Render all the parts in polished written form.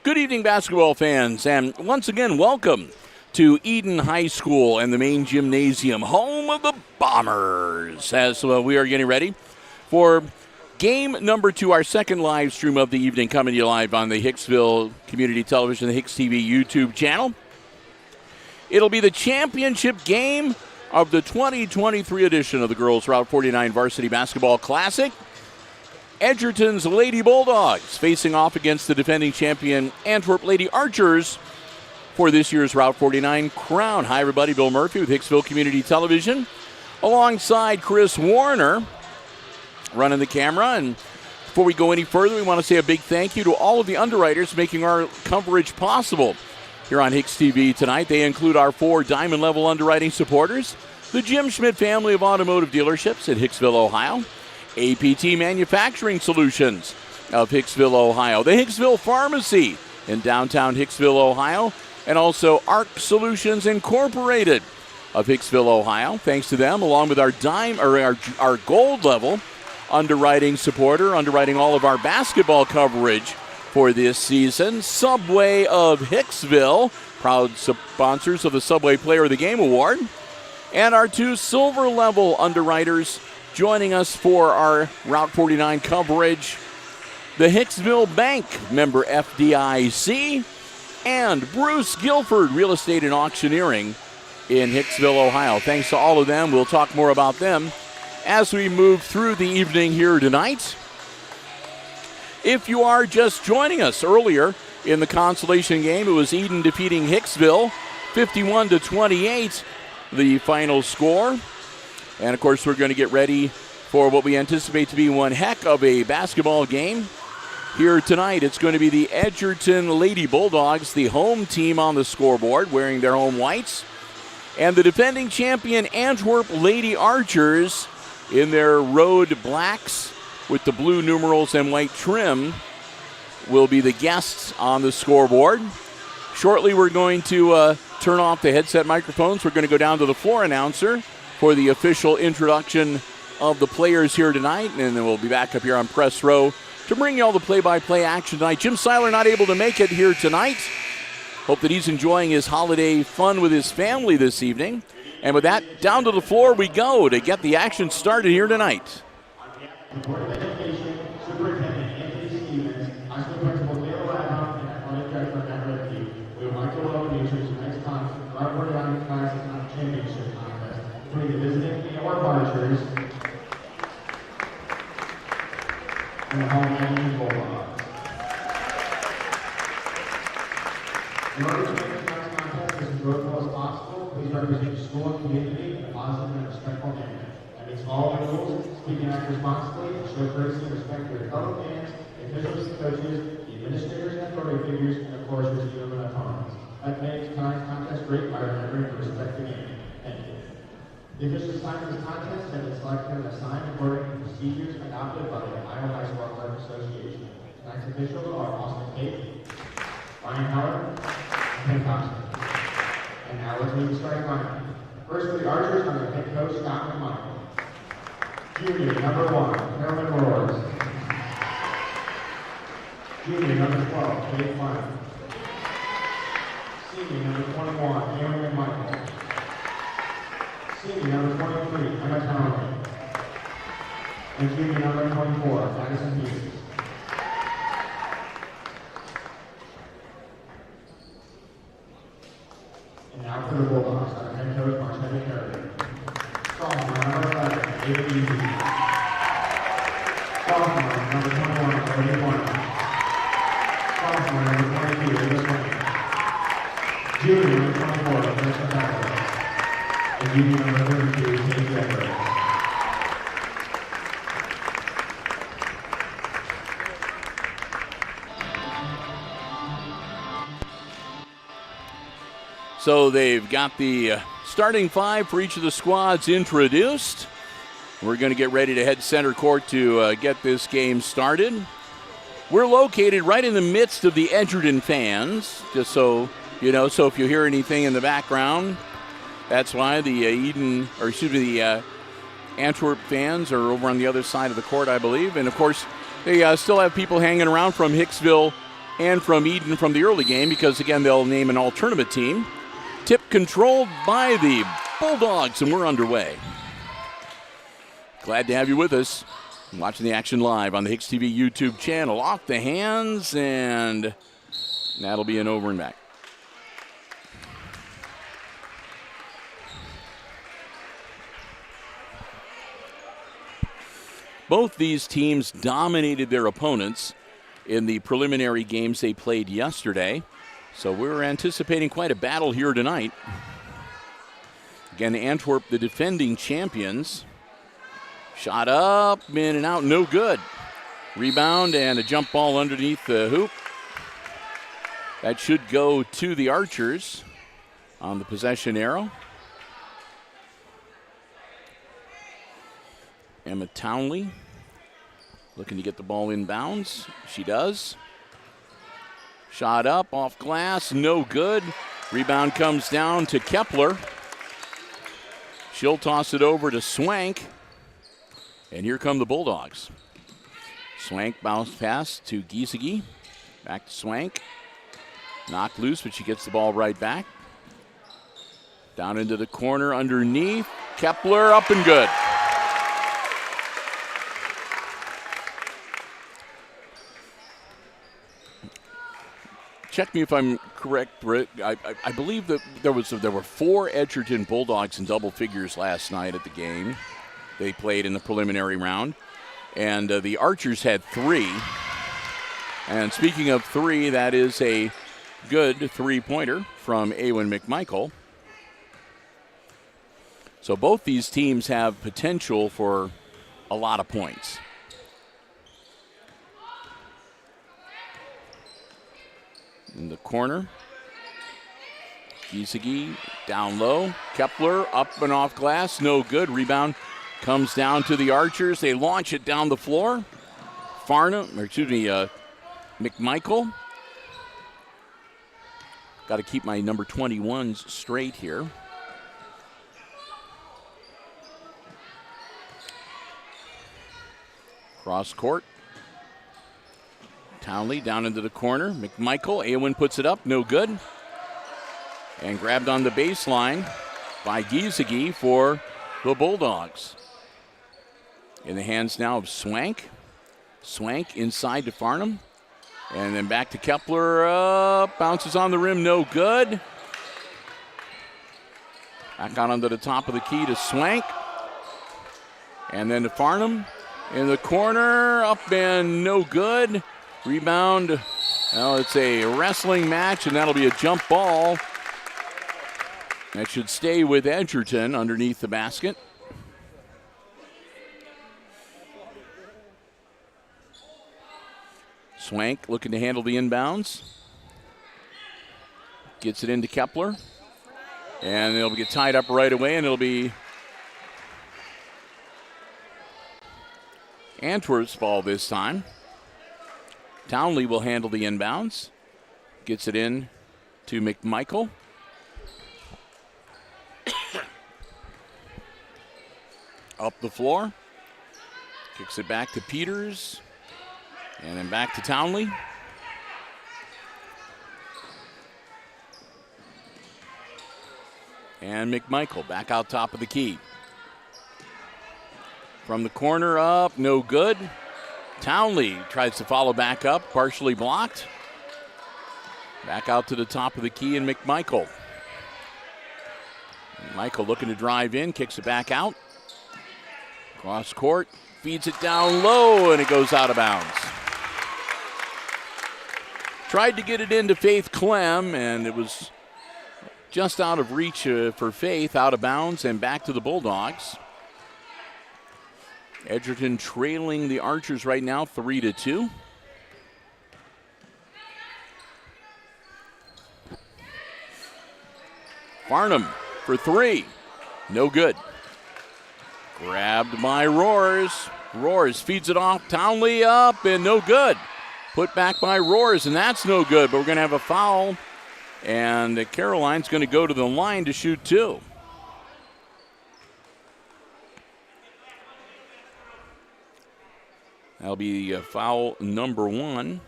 Good evening, basketball fans, and once again, welcome to Eden High School and the main gymnasium, home of the Bombers, as we are getting ready for game number 2, our second live stream of the evening, coming to you live on the Hicksville Community Television, the HIX-TV YouTube channel. It'll be the championship game of the 2023 edition of the Girls Route 49 Varsity Basketball Classic. Edgerton's Lady Bulldogs facing off against the defending champion Antwerp Lady Archers for this year's Route 49 crown. Hi, everybody. Bill Murphy with Hicksville Community Television, alongside Chris Warner, running the camera. And before we go any further, we want to say a big thank you to all of the underwriters making our coverage possible here on HIX-TV tonight. They include our 4 diamond-level underwriting supporters, the Jim Schmidt family of automotive dealerships in Hicksville, Ohio, APT Manufacturing Solutions of Hicksville, Ohio, the Hicksville Pharmacy in downtown Hicksville, Ohio, and also ARC Solutions Incorporated of Hicksville, Ohio. Thanks to them, along with our gold level underwriting supporter, underwriting all of our basketball coverage for this season, Subway of Hicksville, proud sponsors of the Subway Player of the Game Award, and our 2 silver level underwriters joining us for our Route 49 coverage, the Hicksville Bank, member FDIC, and Bruce Guilford Real Estate and Auctioneering in Hicksville, Ohio. Thanks to all of them. We'll talk more about them as we move through the evening here tonight. If you are just joining us, earlier in the consolation game, it was Eden defeating Hicksville 51-28, the final score. And, of course, we're going to get ready for what we anticipate to be one heck of a basketball game here tonight. It's going to be the Edgerton Lady Bulldogs, the home team on the scoreboard, wearing their home whites, and the defending champion Antwerp Lady Archers in their road blacks with the blue numerals and white trim will be the guests on the scoreboard. Shortly, we're going to turn off the headset microphones. We're going to go down to the floor announcer for the official introduction of the players here tonight, and then we'll be back up here on press row to bring you all the play-by-play action tonight. Jim Seiler not able to make it here tonight. Hope that he's enjoying his holiday fun with his family this evening. And with that, down to the floor we go to get the action started here tonight. Archers and the home Edgerton Bulldogs. In order to make this next contest as enjoyable as possible, please represent your school and community in a positive and respectful manner. That means all the rules, speak and act responsibly, and show courtesy and respect for your fellow fans, the officials and coaches, the administrators and authority figures, and of course your student opponents. That makes tonight's contest great by remembering to respect the game. Thank you. The officials assigned to this contest have been selected and assigned according to procedures adopted by the Ohio High School Athletic Association. Tonight's officials are Austin Tate, Ryan Howard, and Ken Thompson. And now let's move the starting lineup. First for the Archers under head coach Scott McMichael. Junior number 1, Carolyn Roars. Junior number 12, Dave Klein. Senior number 21, Aaron McMichael. Senior number 23, Emma Townley. And junior number 24, Madison Hughes. And now for the Bulldogs, our head coach, Marcella Carey. Sophomore number 11, David Easy. Sophomore number 21, Cody Warner. Sophomore number 22, Ava Swain. Junior number 24, Vanessa Thacker. And junior number 32, Tate Everett. So they've got the starting 5 for each of the squads introduced. We're going to get ready to head center court to get this game started. We're located right in the midst of the Edgerton fans, just so you know. So if you hear anything in the background, that's why the Antwerp fans are over on the other side of the court, I believe. And, of course, they still have people hanging around from Hicksville and from Eden from the early game because, again, they'll name an all-tournament team. Tip controlled by the Bulldogs, and we're underway. Glad to have you with us. Watching the action live on the HIX-TV YouTube channel. Off the hands, and that'll be an over and back. Both these teams dominated their opponents in the preliminary games they played yesterday. So we're anticipating quite a battle here tonight. Again, Antwerp, the defending champions. Shot up, in and out, no good. Rebound and a jump ball underneath the hoop. That should go to the Archers on the possession arrow. Emma Townley looking to get the ball in bounds. She does. Shot up, off glass, no good. Rebound comes down to Kepler. She'll toss it over to Swank. And here come the Bulldogs. Swank bounce pass to Giesecke. Back to Swank. Knocked loose, but she gets the ball right back. Down into the corner underneath. Kepler up and good. Check me if I'm correct, Britt. I believe that there were 4 Edgerton Bulldogs in double figures last night at the game. They played in the preliminary round. And the Archers had 3. And speaking of 3, that is a good three-pointer from Awen McMichael. So both these teams have potential for a lot of points. In the corner, Giesecke down low. Kepler up and off glass, no good. Rebound comes down to the Archers. They launch it down the floor. McMichael. Got to keep my number 21s straight here. Cross court. Townley down into the corner. McMichael. Awen puts it up. No good. And grabbed on the baseline by Giesecke for the Bulldogs. In the hands now of Swank. Swank inside to Farnham. And then back to Kepler. Bounces on the rim. No good. Back out onto the top of the key to Swank. And then to Farnham. In the corner. Up and no good. Rebound. Well, it's a wrestling match, and that'll be a jump ball. That should stay with Edgerton underneath the basket. Swank looking to handle the inbounds. Gets it into Kepler. And it'll get tied up right away, and it'll be Antwerp's ball this time. Townley will handle the inbounds. Gets it in to McMichael. Up the floor. Kicks it back to Peters. And then back to Townley. And McMichael back out top of the key. From the corner up, no good. Townley tries to follow back up, partially blocked. Back out to the top of the key, and McMichael. Michael looking to drive in, kicks it back out. Cross court, feeds it down low, and it goes out of bounds. Tried to get it into Faith Clem, and it was just out of reach for Faith, out of bounds, and back to the Bulldogs. Edgerton trailing the Archers right now, 3-2. Farnham for 3. No good. Grabbed by Roars. Roars feeds it off. Townley up and no good. Put back by Roars, and that's no good, but we're going to have a foul. And Caroline's going to go to the line to shoot 2. That'll be foul number 1.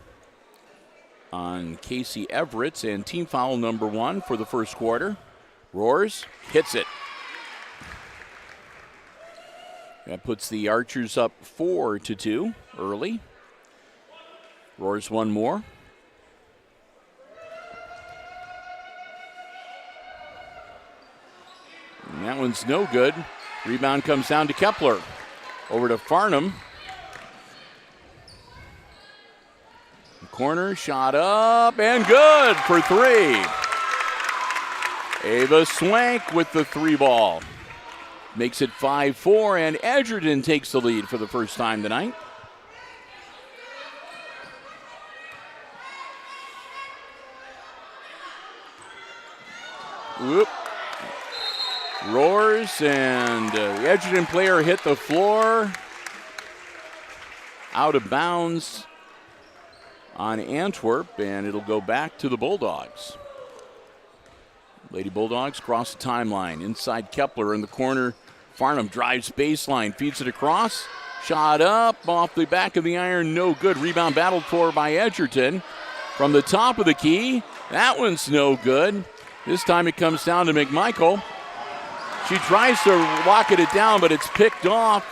on Casey Everett, and team foul number 1 for the first quarter. Roars, hits it. That puts the Archers up 4-2 early. Roars one more. And that one's no good. Rebound comes down to Kepler. Over to Farnham. Corner, shot up, and good for 3. Ava Swank with the 3 ball. Makes it 5-4, and Edgerton takes the lead for the first time tonight. Whoop. Roars, and the Edgerton player hit the floor. Out of bounds on Antwerp, and it'll go back to the Bulldogs. Lady Bulldogs cross the timeline. Inside Kepler in the corner. Farnham drives baseline, feeds it across. Shot up off the back of the iron, no good. Rebound battled for by Edgerton. From the top of the key, that one's no good. This time it comes down to McMichael. She tries to rocket it down, but it's picked off.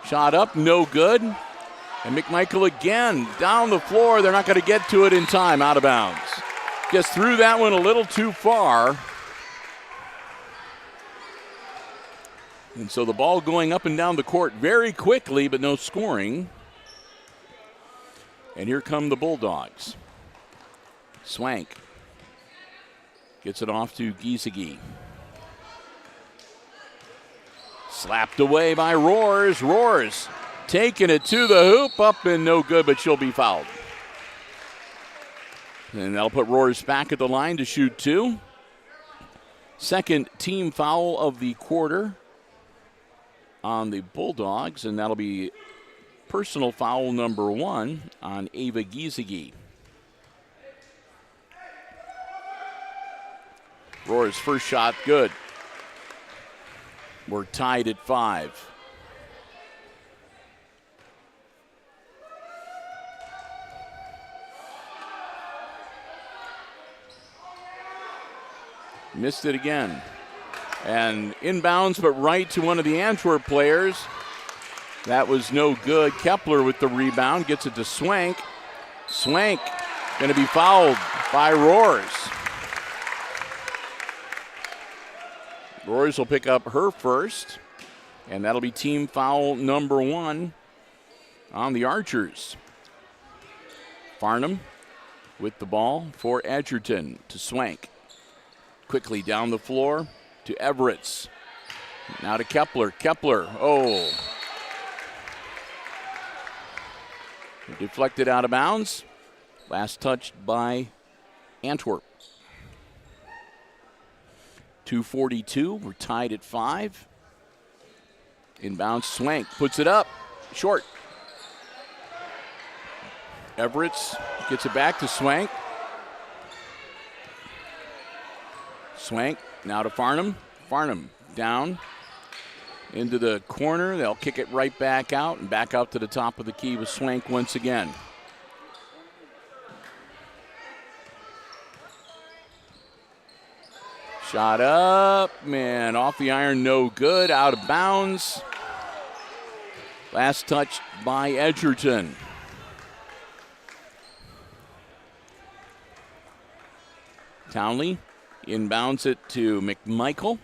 Shot up, no good. And McMichael again down the floor. They're not going to get to it in time, out of bounds. Just threw that one a little too far. And so the ball going up and down the court very quickly, but no scoring. And here come the Bulldogs. Swank gets it off to Giesecke. Slapped away by Roars. Roars taking it to the hoop, up and no good, but she'll be fouled. And that'll put Roars back at the line to shoot 2. Second team foul of the quarter on the Bulldogs, and that'll be personal foul number 1 on Ava Giesecke. Roars' first shot, good. We're tied at 5. Missed it again. And inbounds, but right to one of the Antwerp players. That was no good. Kepler with the rebound, gets it to Swank. Swank going to be fouled by Roars. Roars will pick up her first, and that'll be team foul number 1 on the Archers. Farnham with the ball for Edgerton to Swank. Quickly down the floor to Everett. Now to Kepler. Kepler, oh. Deflected out of bounds. Last touched by Antwerp. 2:42, we're tied at 5. Inbound, Swank puts it up, short. Everett gets it back to Swank. Swank now to Farnham. Farnham down into the corner. They'll kick it right back out and back out to the top of the key with Swank once again. Shot up, man, off the iron, no good, out of bounds. Last touch by Edgerton. Townley inbounds it to McMichael.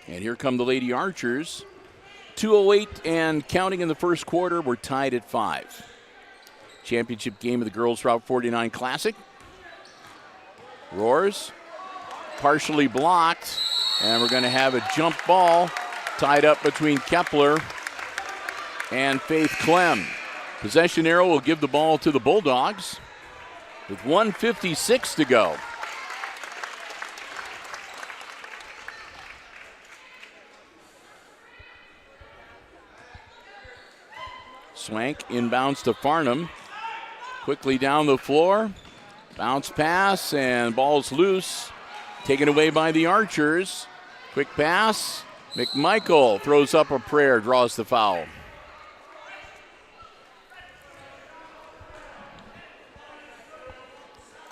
And here come the Lady Archers. 2:08 and counting in the first quarter. We're tied at 5. Championship game of the Girls Route 49 Classic. Roars. Partially blocked. And we're going to have a jump ball tied up between Kepler and Faith Clem. Possession arrow will give the ball to the Bulldogs with 1:56 to go. Swank inbounds to Farnham. Quickly down the floor. Bounce pass and ball's loose. Taken away by the Archers. Quick pass. McMichael throws up a prayer, draws the foul.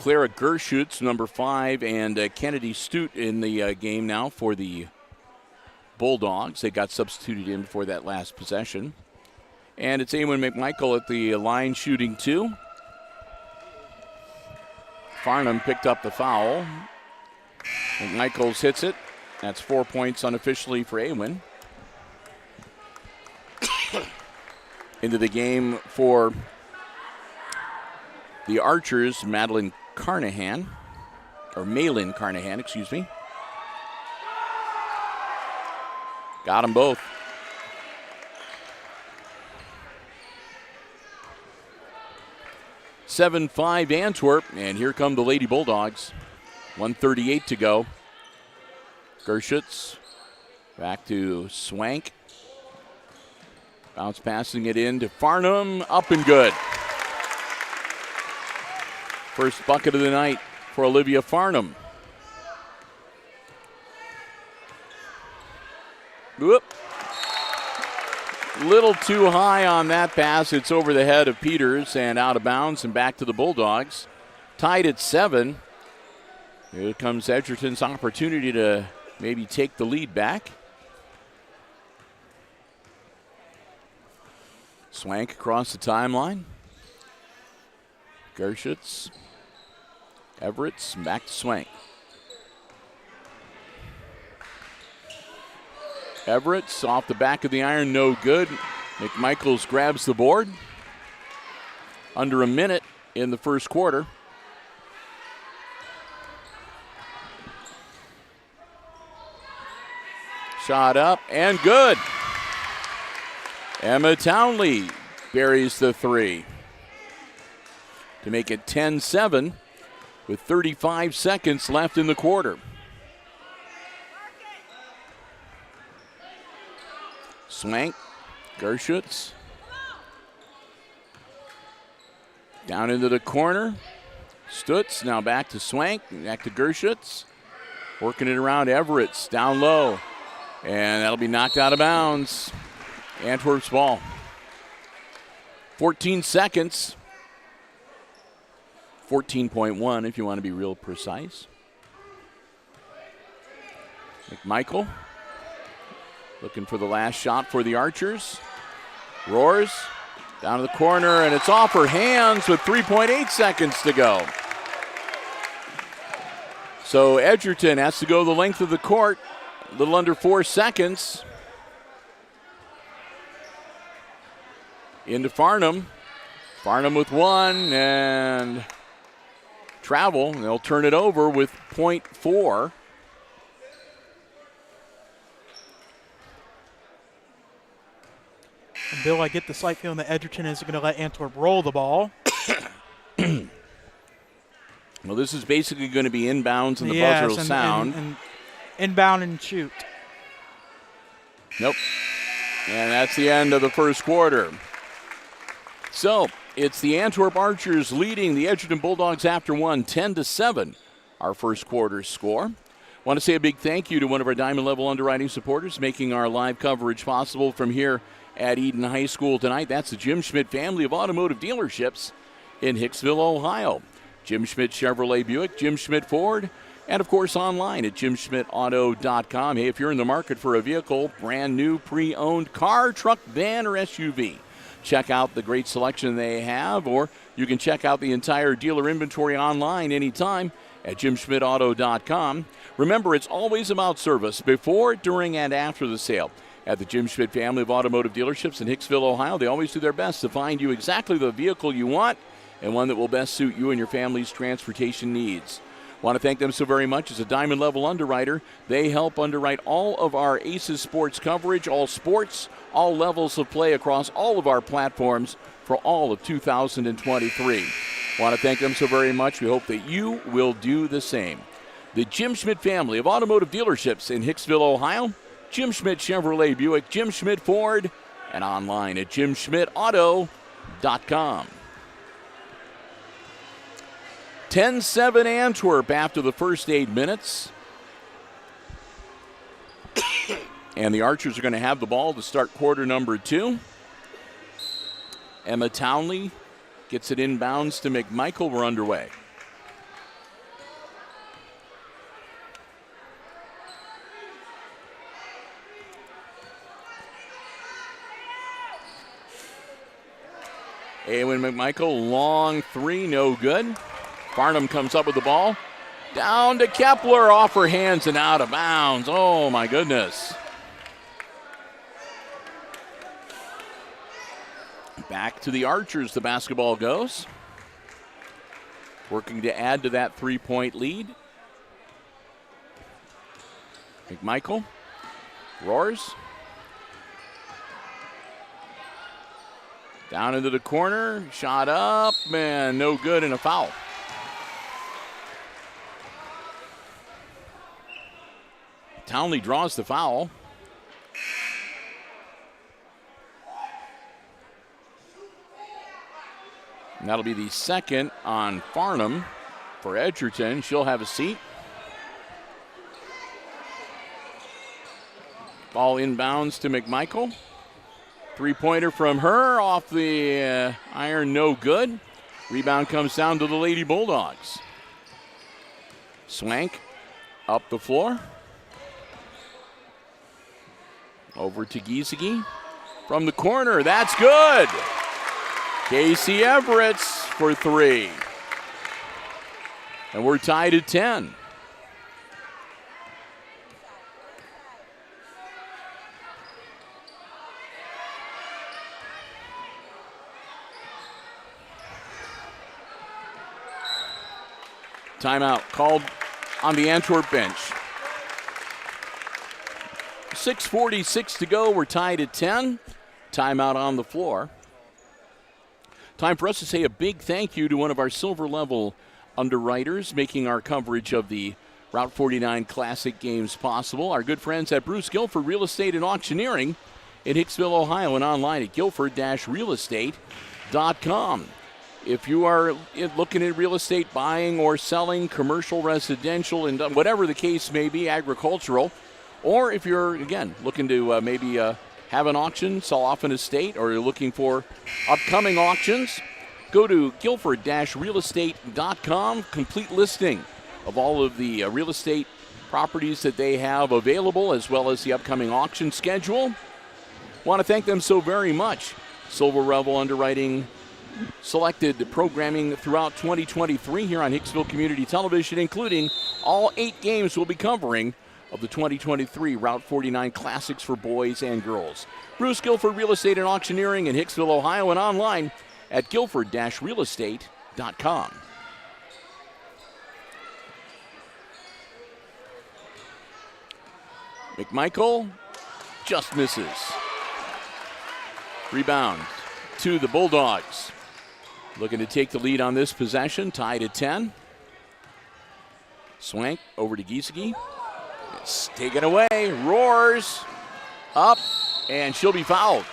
Clara Gerschutz, number 5, and Kennedy Stute in the game now for the Bulldogs. They got substituted in for that last possession. And it's Eamon McMichael at the line shooting 2. Farnham picked up the foul. McMichaels hits it. That's 4 points unofficially for Eamon. Into the game for the Archers, Malin Carnahan, excuse me. Got them both. (7-5) Antwerp, and here come the Lady Bulldogs. 1:38 to go. Gerschutz back to Swank. Bounce passing it in to Farnham, up and good. First bucket of the night for Olivia Farnham. Whoop. Little too high on that pass. It's over the head of Peters and out of bounds and back to the Bulldogs. Tied at 7. Here comes Edgerton's opportunity to maybe take the lead back. Swank across the timeline. Gerschutz. Everett's back to Swank. Everett's off the back of the iron, no good. McMichaels grabs the board. Under a minute in the first quarter. Shot up and good. Emma Townley buries the 3 to make it 10-7 with 35 seconds left in the quarter. Swank, Gerschutz. Down into the corner. Stutz now back to Swank, back to Gerschutz. Working it around Everett's down low. And that'll be knocked out of bounds. Antwerp's ball. 14 seconds. 14.1 if you want to be real precise. McMichael looking for the last shot for the Archers. Roars down to the corner, and it's off her hands with 3.8 seconds to go. So Edgerton has to go the length of the court, a little under 4 seconds. Into Farnham. Farnham with 1 and travel. They'll turn it over with .4. And Bill, I get the slight feeling that Edgerton is going to let Antwerp roll the ball. Well, this is basically going to be inbounds and the buzzer will sound. And inbound and shoot. Nope. And that's the end of the first quarter. So it's the Antwerp Archers leading the Edgerton Bulldogs after 1, 10-7, our first quarter score. Want to say a big thank you to one of our Diamond Level underwriting supporters making our live coverage possible from here at Eden High School tonight. That's the Jim Schmidt family of automotive dealerships in Hicksville, Ohio. Jim Schmidt Chevrolet Buick, Jim Schmidt Ford, and of course online at jimschmidtauto.com. Hey, if you're in the market for a vehicle, brand new, pre-owned car, truck, van, or SUV, check out the great selection they have, or you can check out the entire dealer inventory online anytime at jimschmidtauto.com. Remember, it's always about service before, during, and after the sale. At the Jim Schmidt family of automotive dealerships in Hicksville, Ohio, they always do their best to find you exactly the vehicle you want and one that will best suit you and your family's transportation needs. Want to thank them so very much. As a Diamond Level underwriter, they help underwrite all of our ACES sports coverage, all sports, all levels of play across all of our platforms for all of 2023. Want to thank them so very much. We hope that you will do the same. The Jim Schmidt family of automotive dealerships in Hicksville, Ohio, Jim Schmidt Chevrolet Buick, Jim Schmidt Ford, and online at jimschmidtauto.com. 10-7 Antwerp after the first 8 minutes. And the Archers are going to have the ball to start quarter number 2. Emma Townley gets it inbounds to McMichael. We're underway. Awen McMichael, long three, no good. Farnham comes up with the ball. Down to Kepler, off her hands and out of bounds. Oh, my goodness. Back to the Archers, the basketball goes. Working to add to that three-point lead. McMichael roars. Down into the corner, shot up, man, no good, and a foul. Townley draws the foul. And that'll be the second on Farnham for Edgerton. She'll have a seat. Ball inbounds to McMichael. Three-pointer from her off the iron, no good. Rebound comes down to the Lady Bulldogs. Swank up the floor. Over to Giesecke. From the corner, that's good. Casey Everett's for three. And we're tied at 10. Timeout called on the Antwerp bench. 6:46 to go. We're tied at 10. Timeout on the floor. Time for us to say a big thank you to one of our silver level underwriters making our coverage of the Route 49 Classic games possible. Our good friends at Bruce Guilford Real Estate and Auctioneering in Hicksville, Ohio, and online at guilford-realestate.com. If you are looking at real estate buying or selling, commercial, residential, and whatever the case may be, agricultural, or if you're, again, looking to maybe have an auction, sell off an estate, or you're looking for upcoming auctions, go to guilford-realestate.com. Complete listing of all of the real estate properties that they have available, as well as the upcoming auction schedule. Want to thank them so very much. Silver Level Underwriting selected programming throughout 2023 here on Hicksville Community Television, including all 8 games we'll be covering of the 2023 Route 49 Classics for boys and girls. Bruce Guilford Real Estate and Auctioneering in Hicksville, Ohio, and online at guilford-realestate.com. McMichael just misses. Rebound to the Bulldogs. Looking to take the lead on this possession, tied at 10. Swank over to Giesecke. It's taken away, roars up, and she'll be fouled.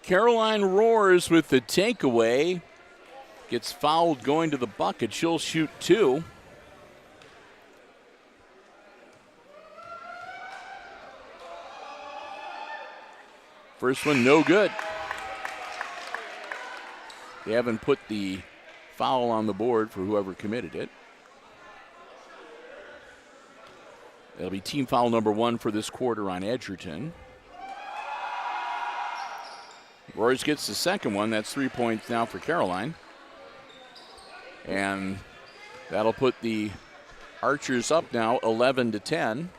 Caroline Roars with the takeaway. Gets fouled going to the bucket. She'll shoot 2. First one, no good. They haven't put the foul on the board for whoever committed it. It'll be team foul number 1 for this quarter on Edgerton. Roars gets the second one. That's 3 points now for Caroline. And that'll put the Archers up now 11-10.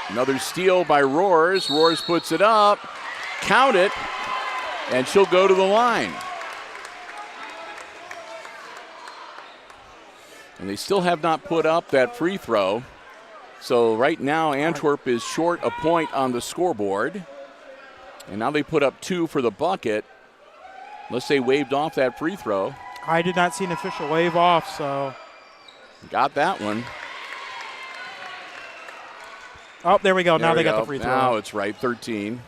Another steal by Roars. Roars puts it up. Count it. And she'll go to the line. And they still have not put up that free throw. So right now Antwerp is short a point on the scoreboard. And now they put up 2 for the bucket. Unless they waved off that free throw. I did not see an official wave off, so. Got that one. Oh, there we go. There now we they got go. the free throw. Now it's right, 13.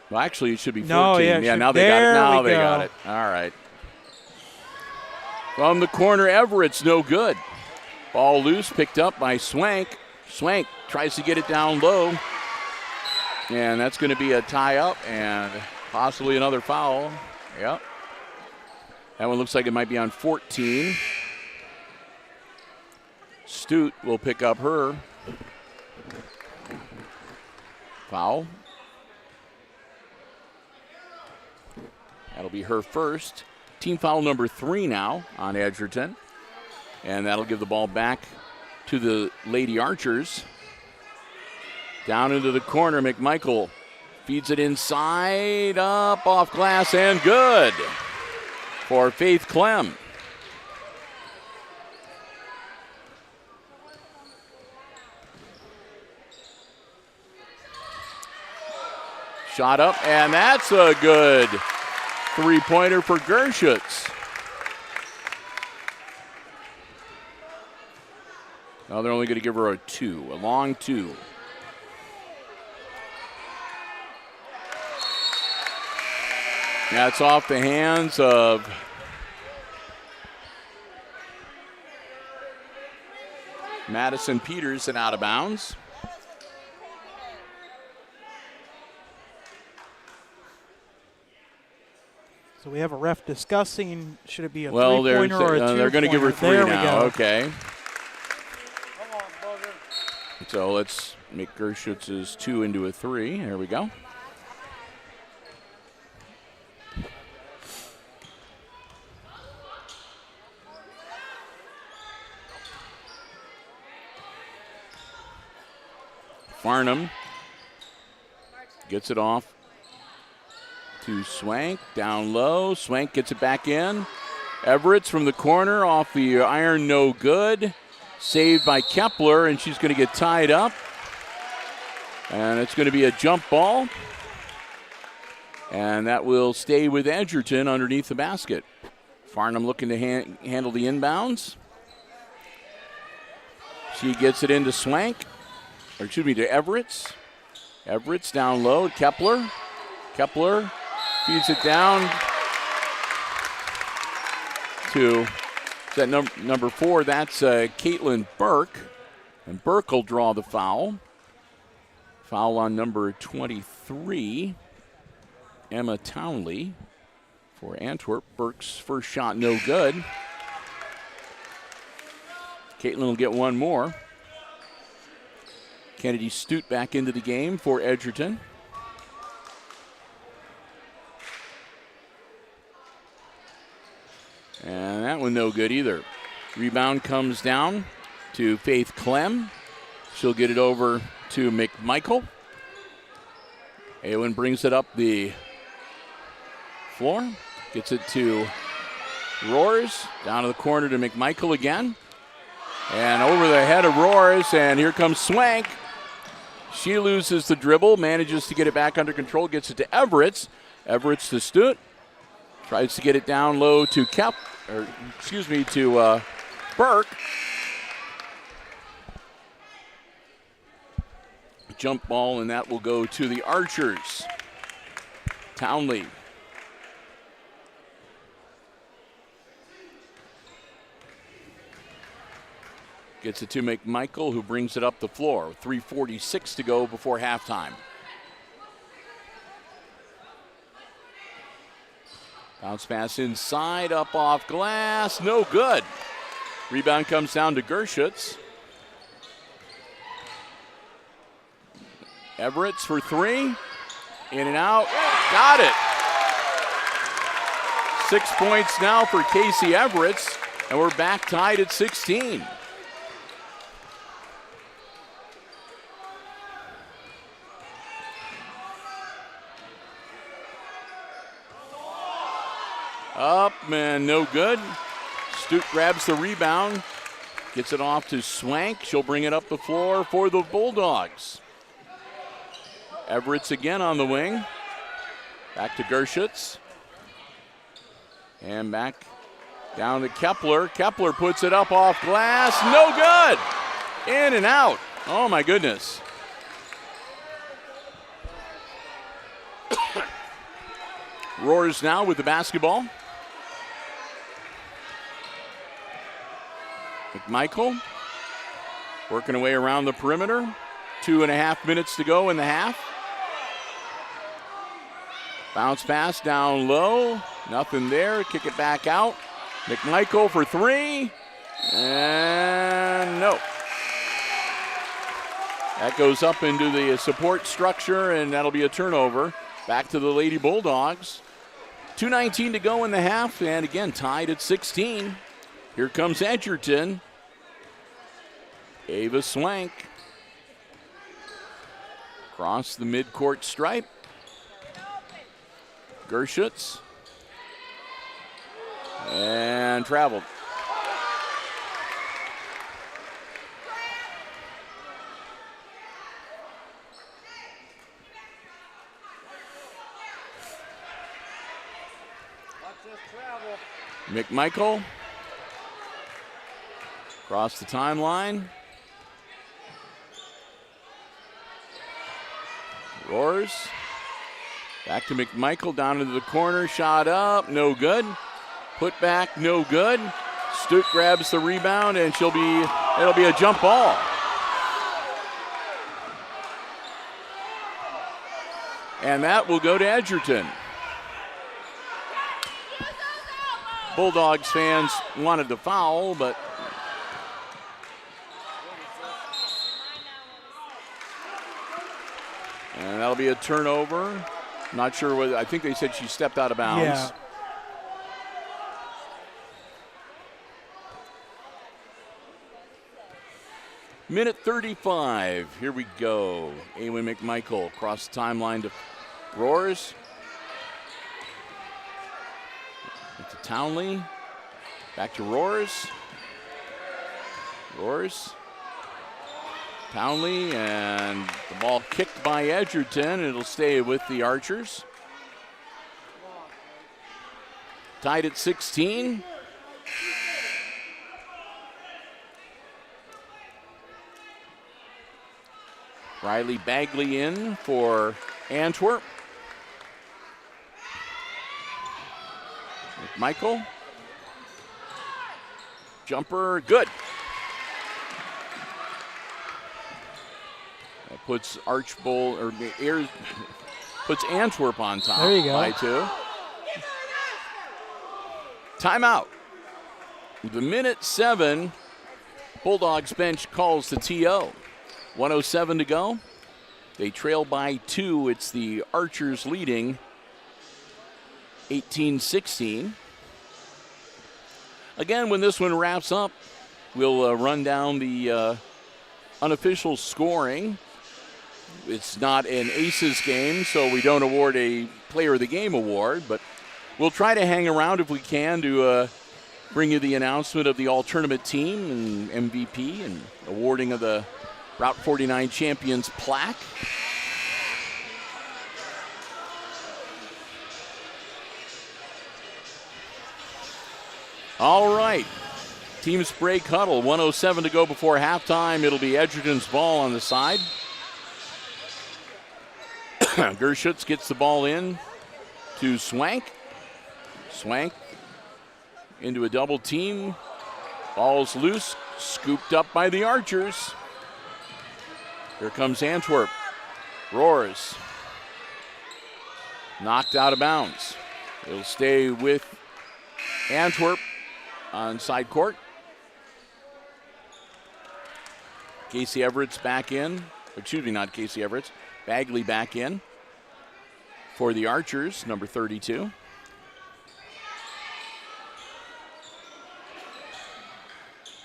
Well, actually, it should be 14. No, now they got it. Now they got it. All right. From the corner, Everett's no good. Ball loose, picked up by Swank. Swank tries to get it down low. And that's going to be a tie-up and possibly another foul. Yep. That one looks like it might be on 14. Stute will pick up her foul. That'll be her first. Team foul number 3 now on Edgerton. And that'll give the ball back to the Lady Archers. Down into the corner, McMichael feeds it inside, up, off glass, and good for Faith Clem. Shot up, and that's a good three-pointer for Gershutz. Now they're only going to give her a long 2. That's off the hands of Madison Peters and out of bounds. So we have a ref discussing, should it be a well, three-pointer or a two-pointer? They're going to give her 3 there now. We go. Okay. So let's make Gershutz's 2 into a 3. There we go. Farnham gets it off to Swank, down low. Swank gets it back in. Everett's from the corner, off the iron, no good. Saved by Kepler, and she's going to get tied up. And it's going to be a jump ball. And that will stay with Edgerton underneath the basket. Farnham looking to handle the inbounds. She gets it into Swank. Or excuse me, to Everett's. Everett's down low. Kepler. Kepler feeds it down to that number 4. That's Caitlin Burke. And Burke will draw the foul. Foul on number 23, Emma Townley for Antwerp. Burke's first shot no good. Caitlin will get one more. Kennedy Stute back into the game for Edgerton. And that one no good either. Rebound comes down to Faith Clem. She'll get it over to McMichael. Awen brings it up the floor. Gets it to Roars. Down to the corner to McMichael again. And over the head of Roars, and here comes Swank. She loses the dribble, manages to get it back under control, gets it to Everett's. Everett's to Stute. Tries to get it down low to to Burke. Jump ball, and that will go to the Archers. Townley. Gets it to McMichael, who brings it up the floor. 3:46 to go before halftime. Bounce pass inside, up off glass, no good. Rebound comes down to Gershutz. Everett's for 3. In and out, got it. 6 points now for Casey Everett's, and we're back tied at 16. Up, man, no good. Stute grabs the rebound, gets it off to Swank. She'll bring it up the floor for the Bulldogs. Everett's again on the wing. Back to Gershutz. And back down to Kepler. Kepler puts it up off glass. No good. In and out. Oh, my goodness. Roars now with the basketball. McMichael working away around the perimeter. 2.5 minutes to go in the half. Bounce pass down low. Nothing there. Kick it back out. McMichael for three. And no. That goes up into the support structure, and that'll be a turnover. Back to the Lady Bulldogs. 2:19 to go in the half, and again, tied at 16. Here comes Edgerton. Ava Swank. Across the midcourt stripe. Gershutz. And traveled. McMichael. Across the timeline. Roars. Back to McMichael, down into the corner. Shot up, no good. Put back, no good. Stuck grabs the rebound, and it'll be a jump ball. And that will go to Edgerton. Bulldogs fans wanted to foul, but and that'll be a turnover. Not sure whether, I think they said she stepped out of bounds. Yeah. Minute 35. Here we go. Awen McMichael across the timeline to Roars. To Townley. Back to Roars. Roars. Townley, and the ball kicked by Edgerton. It'll stay with the Archers. Tied at 16. Riley Bagley in for Antwerp. McMichael. Jumper, good. That puts puts Antwerp on top. There you go. By 2. Timeout. The minute 7. Bulldogs bench calls the TO. 1:07 to go. They trail by 2. It's the Archers leading 18-16. Again, when this one wraps up, we'll run down the unofficial scoring. It's not an Aces game, so we don't award a Player of the Game award, but we'll try to hang around if we can to bring you the announcement of the all-tournament team and MVP and awarding of the Route 49 Champions plaque. All right, teams break huddle. 1:07 to go before halftime. It'll be Edgerton's ball on the side. Gershutz gets the ball in to Swank. Swank into a double team. Ball's loose, scooped up by the Archers. Here comes Antwerp. Roars. Knocked out of bounds. It'll stay with Antwerp on side court. Casey Everett's back in. Excuse me, not Casey Everett's. Bagley back in for the Archers, number 32.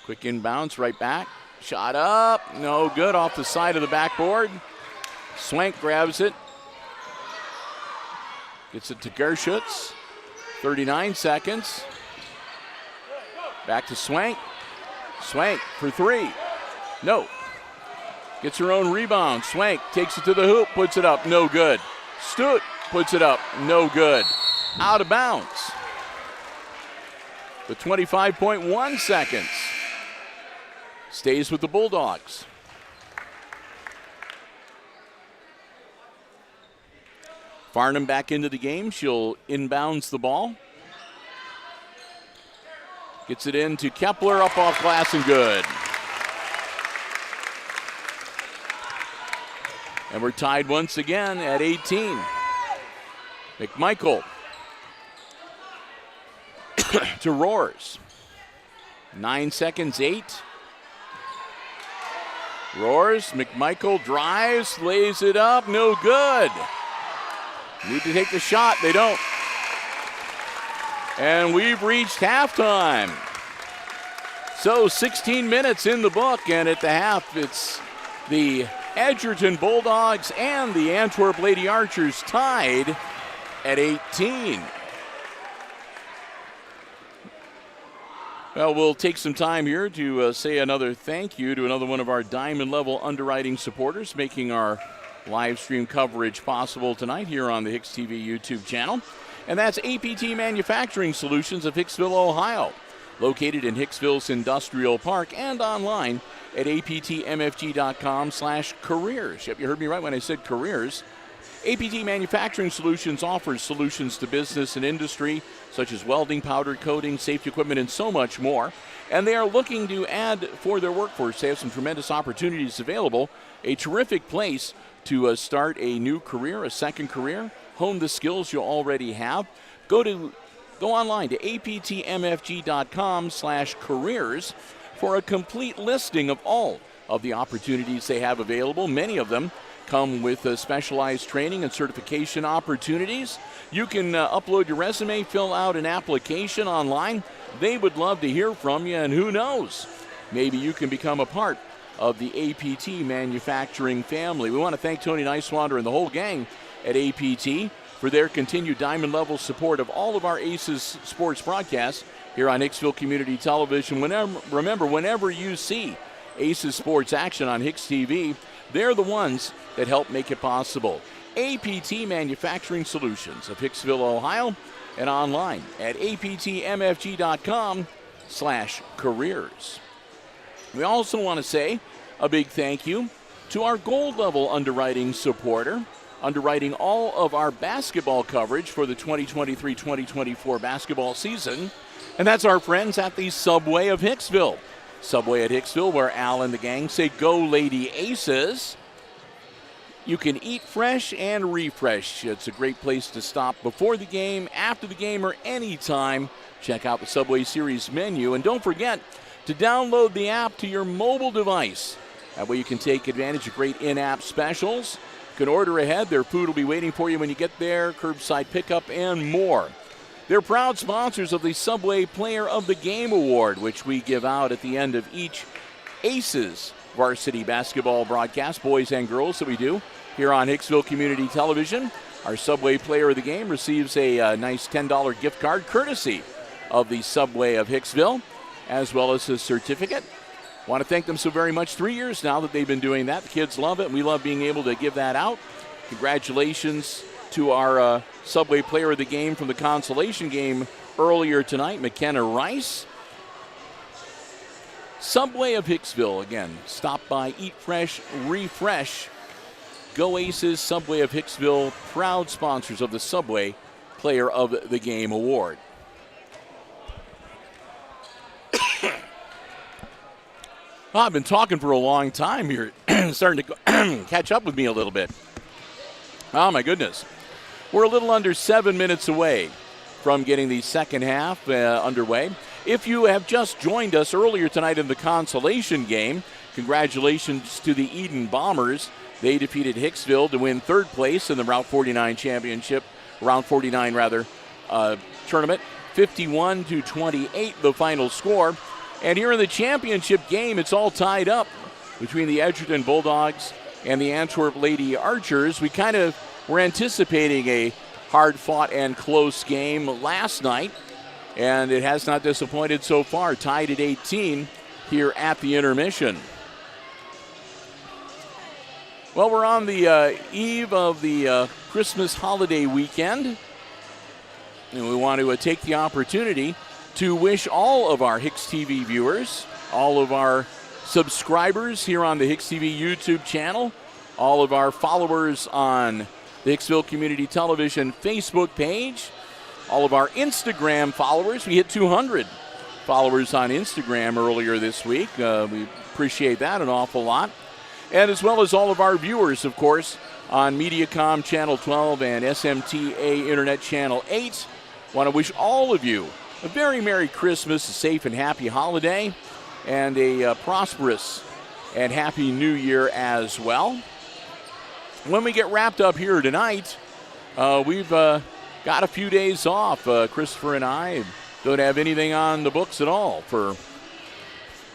Quick inbounds, right back. Shot up, no good, off the side of the backboard. Swank grabs it. Gets it to Gershutz. 39 seconds. Back to Swank. Swank for 3. No. Gets her own rebound. Swank takes it to the hoop, puts it up, no good. Stutt puts it up, no good. Out of bounds. The 25.1 seconds. Stays with the Bulldogs. Farnham back into the game. She'll inbounds the ball. Gets it in to Kepler, up off glass and good. And we're tied once again at 18. McMichael to Roars. 9 seconds, 8. Roars, McMichael drives, lays it up, no good. Need to take the shot, they don't. And we've reached halftime. So 16 minutes in the book, and at the half, it's the Edgerton Bulldogs and the Antwerp Lady Archers tied at 18. Well, we'll take some time here to say another thank you to another one of our diamond level underwriting supporters making our live stream coverage possible tonight here on the HIX-TV YouTube channel. And that's APT Manufacturing Solutions of Hicksville, Ohio, located in Hicksville's Industrial Park and online at aptmfg.com/careers. Yep, you heard me right when I said careers. APT Manufacturing Solutions offers solutions to business and industry, such as welding, powder coating, safety equipment, and so much more. And they are looking to add for their workforce. They have some tremendous opportunities available. A terrific place to start a new career, a second career, hone the skills you already have. Go online to aptmfg.com/careers for a complete listing of all of the opportunities they have available. Many of them come with specialized training and certification opportunities. You can upload your resume, fill out an application online. They would love to hear from you, and who knows, maybe you can become a part of the APT manufacturing family. We want to thank Tony Nicewander and the whole gang at APT for their continued diamond level support of all of our Aces sports broadcasts here on Hicksville Community Television. Whenever you see Aces sports action on HIX-TV, they're the ones that help make it possible. APT Manufacturing Solutions of Hicksville, Ohio, and online at aptmfg.com/careers. We also want to say a big thank you to our gold level underwriting supporter, underwriting all of our basketball coverage for the 2023-2024 basketball season, and that's our friends at the Subway of Hicksville. Subway at Hicksville, where Al and the gang say, "Go Lady Aces." You can eat fresh and refresh. It's a great place to stop before the game, after the game, or anytime. Check out the Subway Series menu, and don't forget to download the app to your mobile device. That way you can take advantage of great in-app specials. You can order ahead. Their food will be waiting for you when you get there, curbside pickup, and more. They're proud sponsors of the Subway Player of the Game Award, which we give out at the end of each Aces varsity basketball broadcast, boys and girls, that we do here on Hicksville Community Television. Our Subway Player of the Game receives a nice $10 gift card courtesy of the Subway of Hicksville, as well as a certificate. Want to thank them so very much. 3 years now that they've been doing that. The kids love it, and we love being able to give that out. Congratulations to our Subway Player of the Game from the consolation game earlier tonight, McKenna Rice. Subway of Hicksville, again, stop by, eat fresh, refresh. Go Aces, Subway of Hicksville, proud sponsors of the Subway Player of the Game Award. Well, I've been talking for a long time here. Starting to catch up with me a little bit. Oh, my goodness. We're a little under 7 minutes away from getting the second half underway. If you have just joined us earlier tonight in the consolation game, congratulations to the Eden Bombers. They defeated Hicksville to win third place in the Route 49 championship, Round 49 rather, tournament. 51-28 the final score. And here in the championship game, it's all tied up between the Edgerton Bulldogs and the Antwerp Lady Archers. We kind of were anticipating a hard-fought and close game last night, and it has not disappointed so far. Tied at 18 here at the intermission. Well, we're on the eve of the Christmas holiday weekend, and we want to take the opportunity to wish all of our HIX-TV viewers, all of our subscribers here on the HIX-TV YouTube channel, all of our followers on the Hicksville Community Television Facebook page, all of our Instagram followers. We hit 200 followers on Instagram earlier this week. We appreciate that an awful lot. And as well as all of our viewers, of course, on Mediacom Channel 12 and SMTA Internet Channel 8. Want to wish all of you a very Merry Christmas, a safe and happy holiday, and a prosperous and happy New Year as well. When we get wrapped up here tonight, we've got a few days off. Christopher and I don't have anything on the books at all for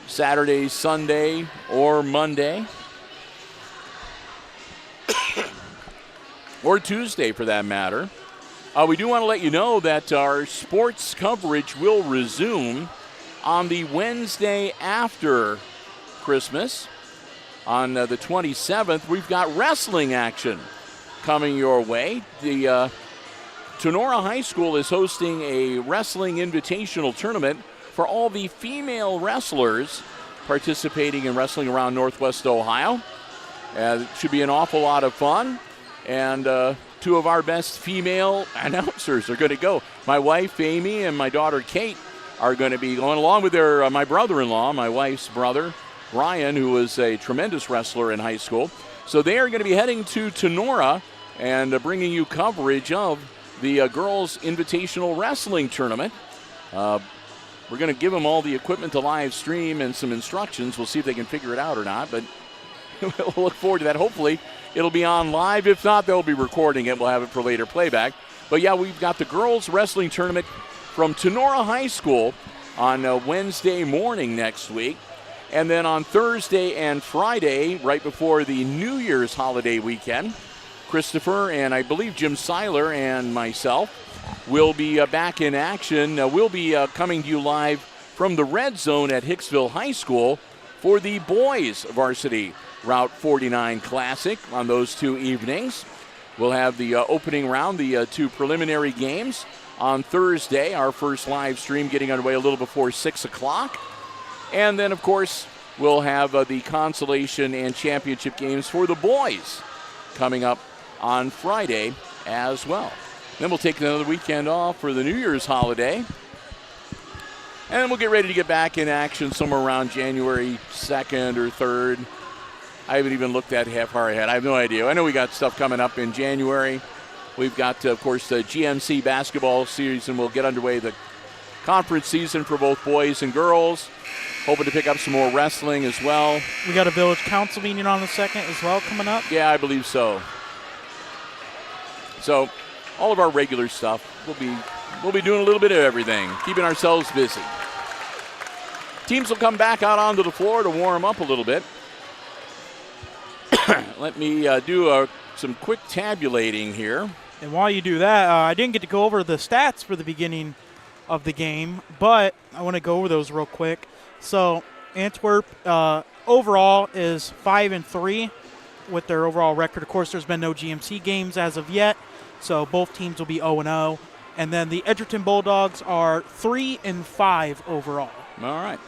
Saturday, Sunday, or Monday. Or Tuesday, for that matter. We do want to let you know that our sports coverage will resume on the Wednesday after Christmas. On the 27th, we've got wrestling action coming your way. The Tenora High School is hosting a wrestling invitational tournament for all the female wrestlers participating in wrestling around Northwest Ohio. It should be an awful lot of fun. And two of our best female announcers are going to go. My wife, Amy, and my daughter, Kate, are going to be going along with my brother-in-law, my wife's brother, Brian, who was a tremendous wrestler in high school. So they are going to be heading to Tenora and bringing you coverage of the girls' invitational wrestling tournament. We're going to give them all the equipment to live stream and some instructions. We'll see if they can figure it out or not, but we'll look forward to that. Hopefully it'll be on live. If not, they'll be recording it. We'll have it for later playback. But yeah, we've got the girls' wrestling tournament from Tenora High School on Wednesday morning next week. And then on Thursday and Friday, right before the New Year's holiday weekend, Christopher and I believe Jim Seiler and myself will be back in action. We'll be coming to you live from the Red Zone at Hicksville High School for the boys varsity Route 49 Classic on those 2 evenings. We'll have the opening round, the 2 preliminary games on Thursday, our first live stream getting underway a little before 6 o'clock. And then, of course, we'll have the consolation and championship games for the boys coming up on Friday as well. Then we'll take another weekend off for the New Year's holiday. And we'll get ready to get back in action somewhere around January 2nd or 3rd. I haven't even looked that half far ahead. I have no idea. I know we got stuff coming up in January. We've got, of course, the GMC basketball season. We'll get underway the conference season for both boys and girls. Hoping to pick up some more wrestling as well. We got a village council meeting on the 2nd as well coming up. Yeah, I believe so. So all of our regular stuff, we'll be doing a little bit of everything, keeping ourselves busy. Teams will come back out onto the floor to warm up a little bit. Let me do some quick tabulating here. And while you do that, I didn't get to go over the stats for the beginning of the game, but I want to go over those real quick. So Antwerp overall is 5-3 with their overall record. Of course, there's been no GMC games as of yet, so both teams will be 0-0. And then the Edgerton Bulldogs are 3-5 overall. All right.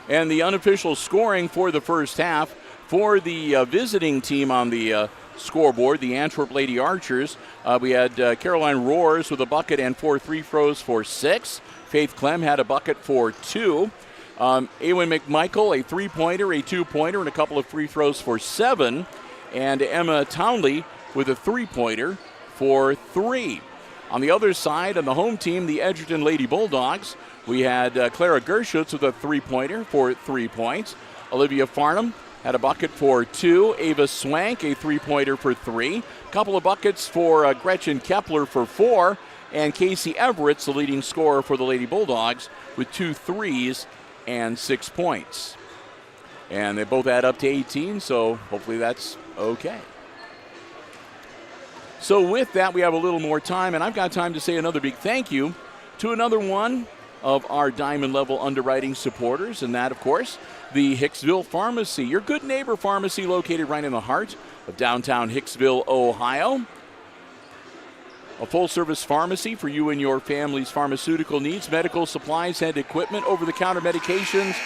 And the unofficial scoring for the first half for the visiting team on the scoreboard, the Antwerp Lady Archers, we had Caroline Roars with a bucket and 4 free throws for 6. Faith Clem had a bucket for 2. Awen McMichael, a 3-pointer, a 2-pointer, and a couple of free throws for 7. And Emma Townley with a 3-pointer for 3. On the other side, on the home team, the Edgerton Lady Bulldogs, we had Clara Gerschutz with a 3-pointer for 3 points. Olivia Farnham had a bucket for 2. Ava Swank, a 3-pointer for 3. A couple of buckets for Gretchen Kepler for 4. And Casey Everett's the leading scorer for the Lady Bulldogs with 2 threes and 6 points. And they both add up to 18, so hopefully that's okay. So with that, we have a little more time, and I've got time to say another big thank you to another one of our Diamond Level underwriting supporters, and that, of course, the Hicksville Pharmacy, your good neighbor pharmacy located right in the heart of downtown Hicksville, Ohio. A full-service pharmacy for you and your family's pharmaceutical needs, medical supplies and equipment, over-the-counter medications,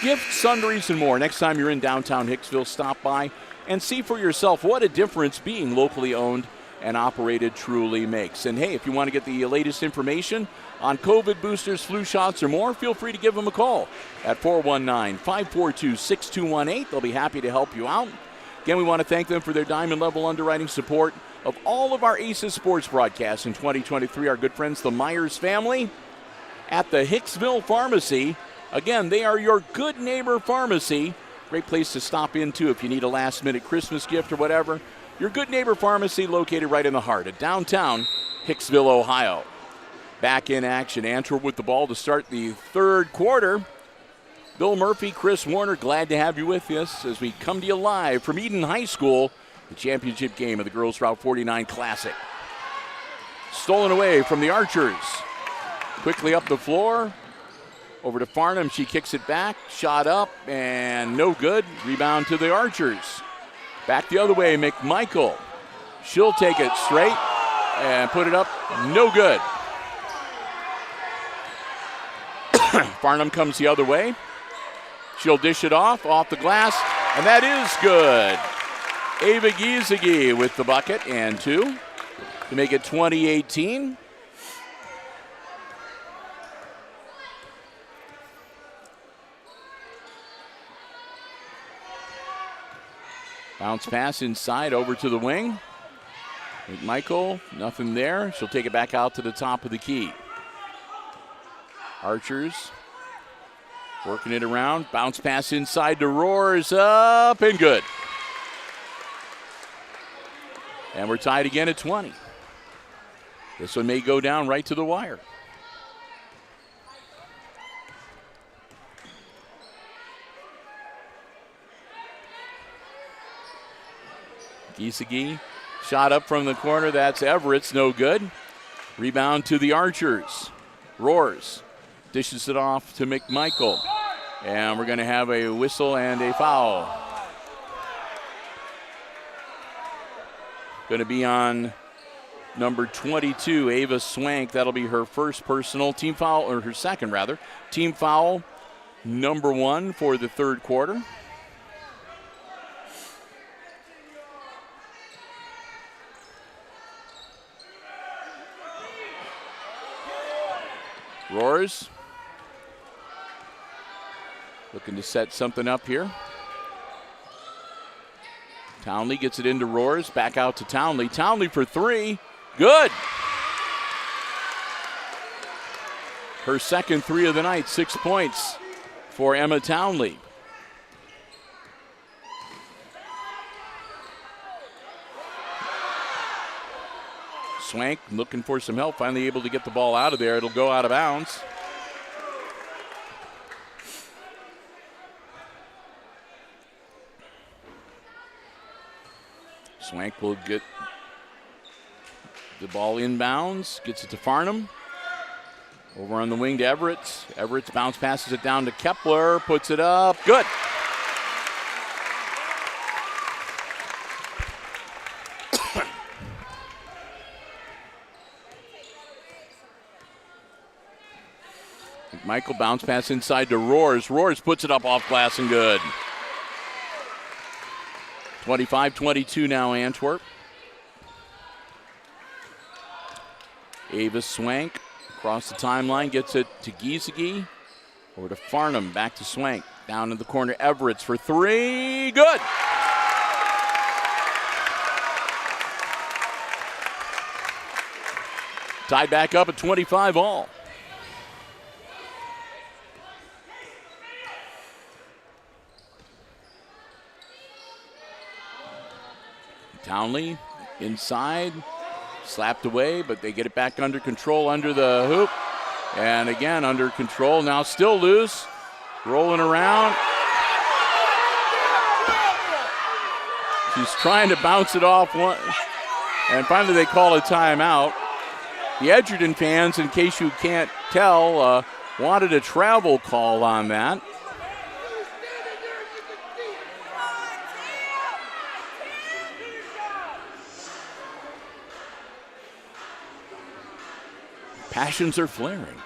gifts, sundries, and more. Next time you're in downtown Hicksville, stop by and see for yourself what a difference being locally owned and operated truly makes. And hey, if you want to get the latest information on COVID boosters, flu shots, or more, feel free to give them a call at 419-542-6218. They'll be happy to help you out. Again, we want to thank them for their Diamond Level underwriting support of all of our ACES sports broadcasts in 2023. Our good friends, the Myers family. at the Hicksville Pharmacy. Again, they are your good neighbor pharmacy. Great place to stop into if you need a last-minute Christmas gift or whatever. Your good neighbor pharmacy located right in the heart of downtown Hicksville, Ohio. Back in action, Antwerp with the ball to start the third quarter. Bill Murphy, Chris Warner, glad to have you with us as we come to you live from Eden High School, the championship game of the Girls Route 49 Classic. Stolen away from the Archers. Quickly up the floor, over to Farnham. She kicks it back, shot up, and no good. Rebound to the Archers. Back the other way, McMichael. She'll take it straight and put it up, no good. Farnham comes the other way. She'll dish it off the glass, and that is good. Ava Giesecke with the bucket and 2 to make it 20-18. Bounce pass inside over to the wing. McMichael, nothing there. She'll take it back out to the top of the key. Archers working it around. Bounce pass inside to Roars, up and good. And we're tied again at 20. This one may go down right to the wire. Giesecke, shot up from the corner. That's Everett's, no good. Rebound to the Archers. Roars dishes it off to McMichael. And we're going to have a whistle and a foul. Going to be on number 22, Ava Swank. That'll be her first personal team foul, or her second rather. Team foul number 1 for the third quarter. Roars looking to set something up here. Townley gets it into Roars, back out to Townley. Townley for 3, good. Her second 3 of the night, 6 points for Emma Townley. Swank looking for some help, finally able to get the ball out of there. It'll go out of bounds. Swank will get the ball inbounds, gets it to Farnham. Over on the wing to Everett. Everett bounce passes it down to Kepler, puts it up, good. Michael bounce pass inside to Roars. Roars puts it up off glass and good. 25-22 now, Antwerp. Ava Swank across the timeline, gets it to Giesecke. Over to Farnham, back to Swank. Down in the corner, Everett's for 3, good. Tied back up at 25 all. Townley inside, slapped away, but they get it back under control under the hoop. And again, under control, now still loose, rolling around. She's trying to bounce it off, and finally they call a timeout. The Edgerton fans, in case you can't tell, wanted a travel call on that. Passions are flaring.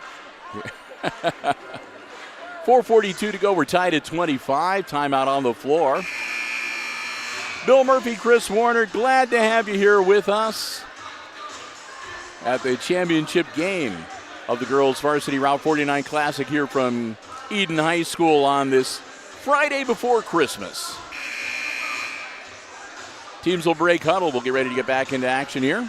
4:42 to go. We're tied at 25. Timeout on the floor. Bill Murphy, Chris Warner, glad to have you here with us at the championship game of the Girls Varsity Route 49 Classic here from Eden High School on this Friday before Christmas. Teams will break huddle. We'll get ready to get back into action here.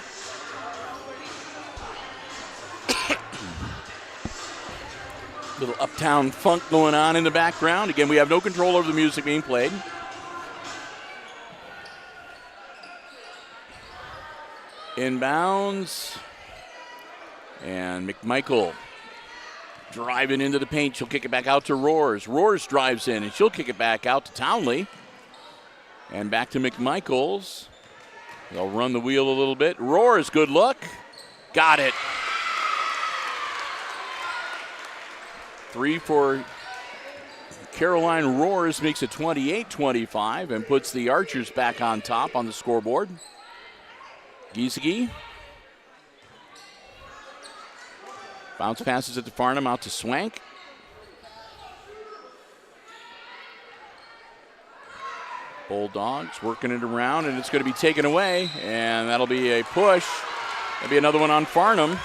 Little uptown funk going on in the background. Again, we have no control over the music being played. Inbounds. And McMichael driving into the paint. She'll kick it back out to Roars. Roars drives in, and she'll kick it back out to Townley. And back to McMichaels. They'll run the wheel a little bit. Roars, good look. Got it. 3 for Caroline Roars, makes it 28-25 and puts the Archers back on top on the scoreboard. Giesecke. Bounce passes it to Farnham, out to Swank. Bulldogs working it around, and it's going to be taken away, and that'll be a push. That'll be another one on Farnham.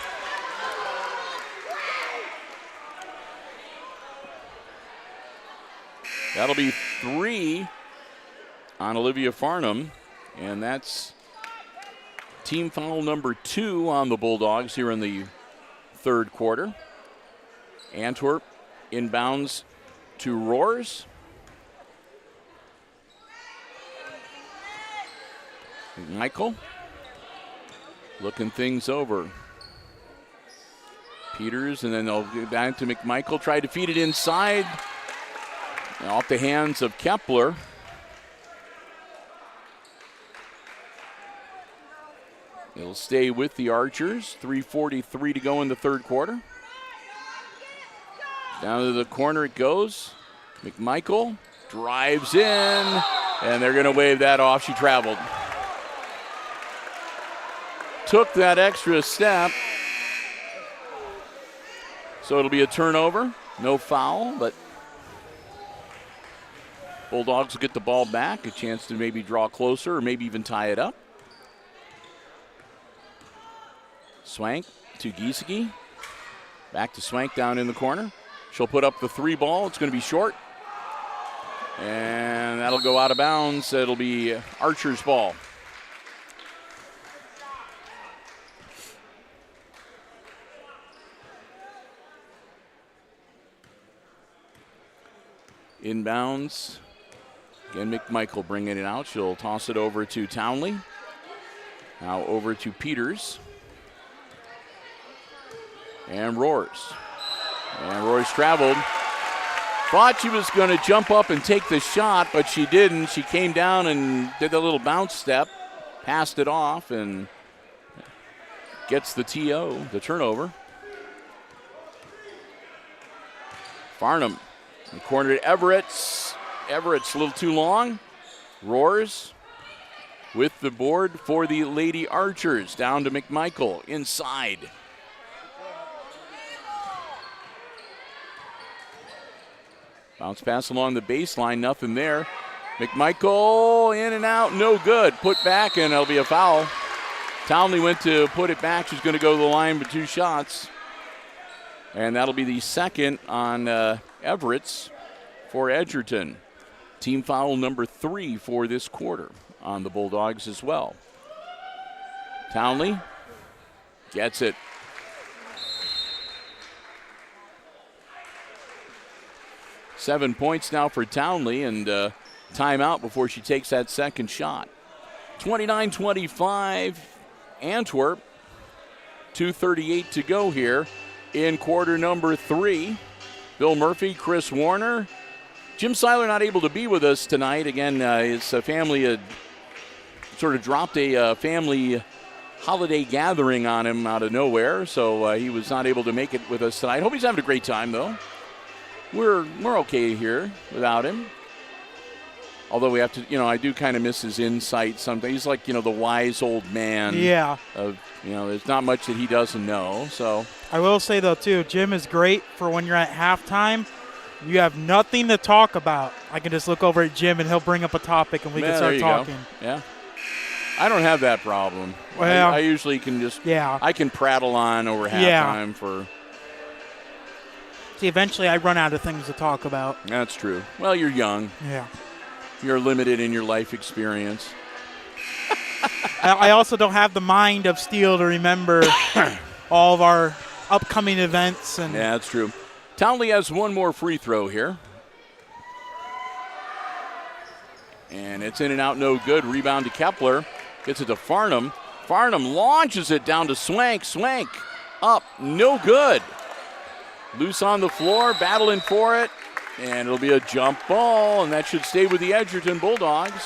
That'll be 3 on Olivia Farnham, and that's team foul number 2 on the Bulldogs here in the third quarter. Antwerp inbounds to Roars. Michael looking things over. Peters, and then they'll get back to McMichael. Try to feed it inside. Off the hands of Kepler. It'll stay with the Archers. 3:43 to go in the third quarter. Down to the corner it goes. McMichael drives in, and they're going to wave that off. She traveled. Took that extra step. So it'll be a turnover. No foul, but Bulldogs will get the ball back. A chance to maybe draw closer or maybe even tie it up. Swank to Giesecke. Back to Swank down in the corner. She'll put up the 3 ball. It's going to be short. And that'll go out of bounds. It'll be Archer's ball. Inbounds. Again, McMichael bringing it out. She'll toss it over to Townley. Now over to Peters. And Roars. And Roars traveled. Thought she was going to jump up and take the shot, but she didn't. She came down and did a little bounce step, passed it off, and gets the TO, the turnover. Farnham. In the corner to Everett's. Everett's a little too long. Roars with the board for the Lady Archers. Down to McMichael inside. Bounce pass along the baseline, nothing there. McMichael in and out, no good. Put back, and it'll be a foul. Townley went to put it back. She's going to go to the line with 2 shots. And that'll be the second on Everett's for Edgerton. Team foul number 3 for this quarter on the Bulldogs as well. Townley gets it. Seven points now for Townley, and timeout before she takes that second shot. 29-25 Antwerp. 2:38 to go here in quarter number 3. Bill Murphy, Chris Warner. Jim Seiler not able to be with us tonight. Again, his family had sort of dropped a family holiday gathering on him out of nowhere, so he was not able to make it with us tonight. Hope he's having a great time, though. We're okay here without him. Although we have to, I do kind of miss his insight sometimes. He's like, the wise old man. Yeah. There's not much that he doesn't know. So I will say, though, too, Jim is great for when you're at halftime. You have nothing to talk about. I can just look over at Jim, and he'll bring up a topic, and we can start talking. Go. Yeah. I don't have that problem. Well, I usually can just, I can prattle on over halftime for. See, eventually I run out of things to talk about. That's true. Well, you're young. Yeah. You're limited in your life experience. I also don't have the mind of steel to remember all of our upcoming events. And yeah, that's true. Townley has one more free throw here. And it's in and out, no good. Rebound to Kepler. Gets it to Farnham. Farnham launches it down to Swank. Swank up, no good. Loose on the floor, battling for it. And it'll be a jump ball, and that should stay with the Edgerton Bulldogs.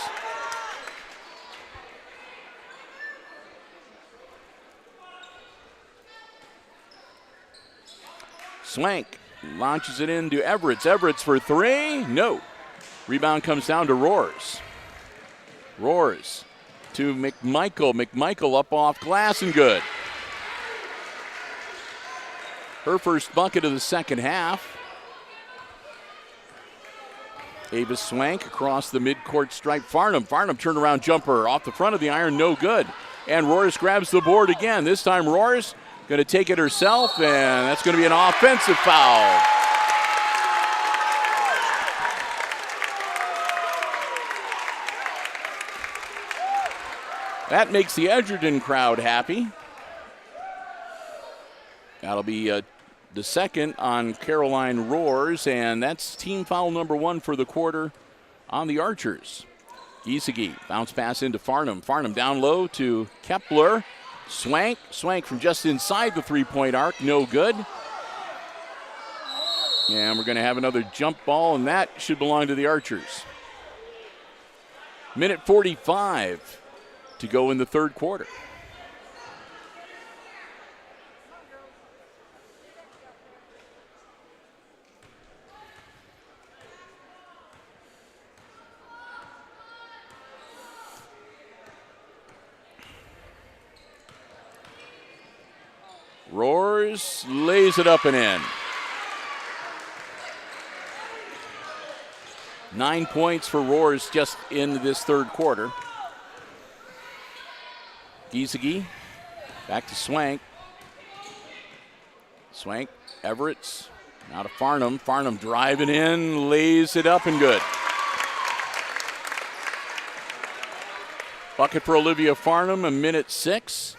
Swank launches it into Everett. Everett's for three. No. Rebound comes down to Roars. Roars to McMichael. McMichael up off glass and good. Her first bucket of the second half. Avis Swank across the midcourt stripe. Farnham turnaround jumper off the front of the iron, no good. And Roars grabs the board again. This time Roars going to take it herself, and that's going to be an offensive foul. That makes the Edgerton crowd happy. That'll be the second on Caroline Roars, and that's team foul number 1 for the quarter on the Archers. Giesecke, bounce pass into Farnham. Farnham down low to Kepler. Swank from just inside the three-point arc, no good. And we're going to have another jump ball, and that should belong to the Archers. Minute 45 to go in the third quarter. Roars lays it up and in. 9 points for Roars just in this third quarter. Giesecke back to Swank. Swank, Everett's now to Farnham. Farnham driving in, lays it up and good. Bucket for Olivia Farnham, a minute 6.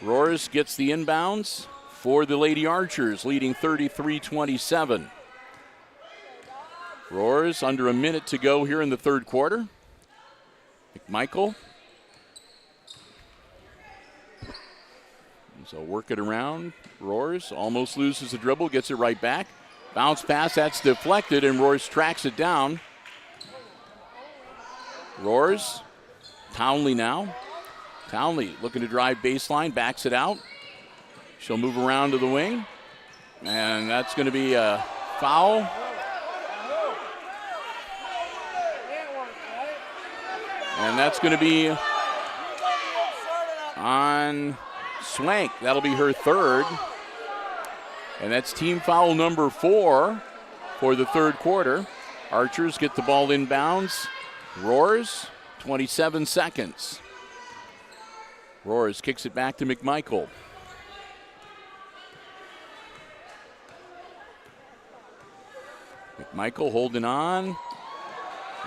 Roars gets the inbounds for the Lady Archers, leading 33-27. Roars under a minute to go here in the third quarter. McMichael. So work it around. Roars almost loses the dribble, gets it right back. Bounce pass, that's deflected, and Roars tracks it down. Roars, Townley now. Townley looking to drive baseline, backs it out. She'll move around to the wing. And that's going to be a foul. And that's going to be on Swank. That'll be her third. And that's team foul number 4 for the third quarter. Archers get the ball inbounds. Roars, 27 seconds. Roars kicks it back to McMichael. McMichael holding on.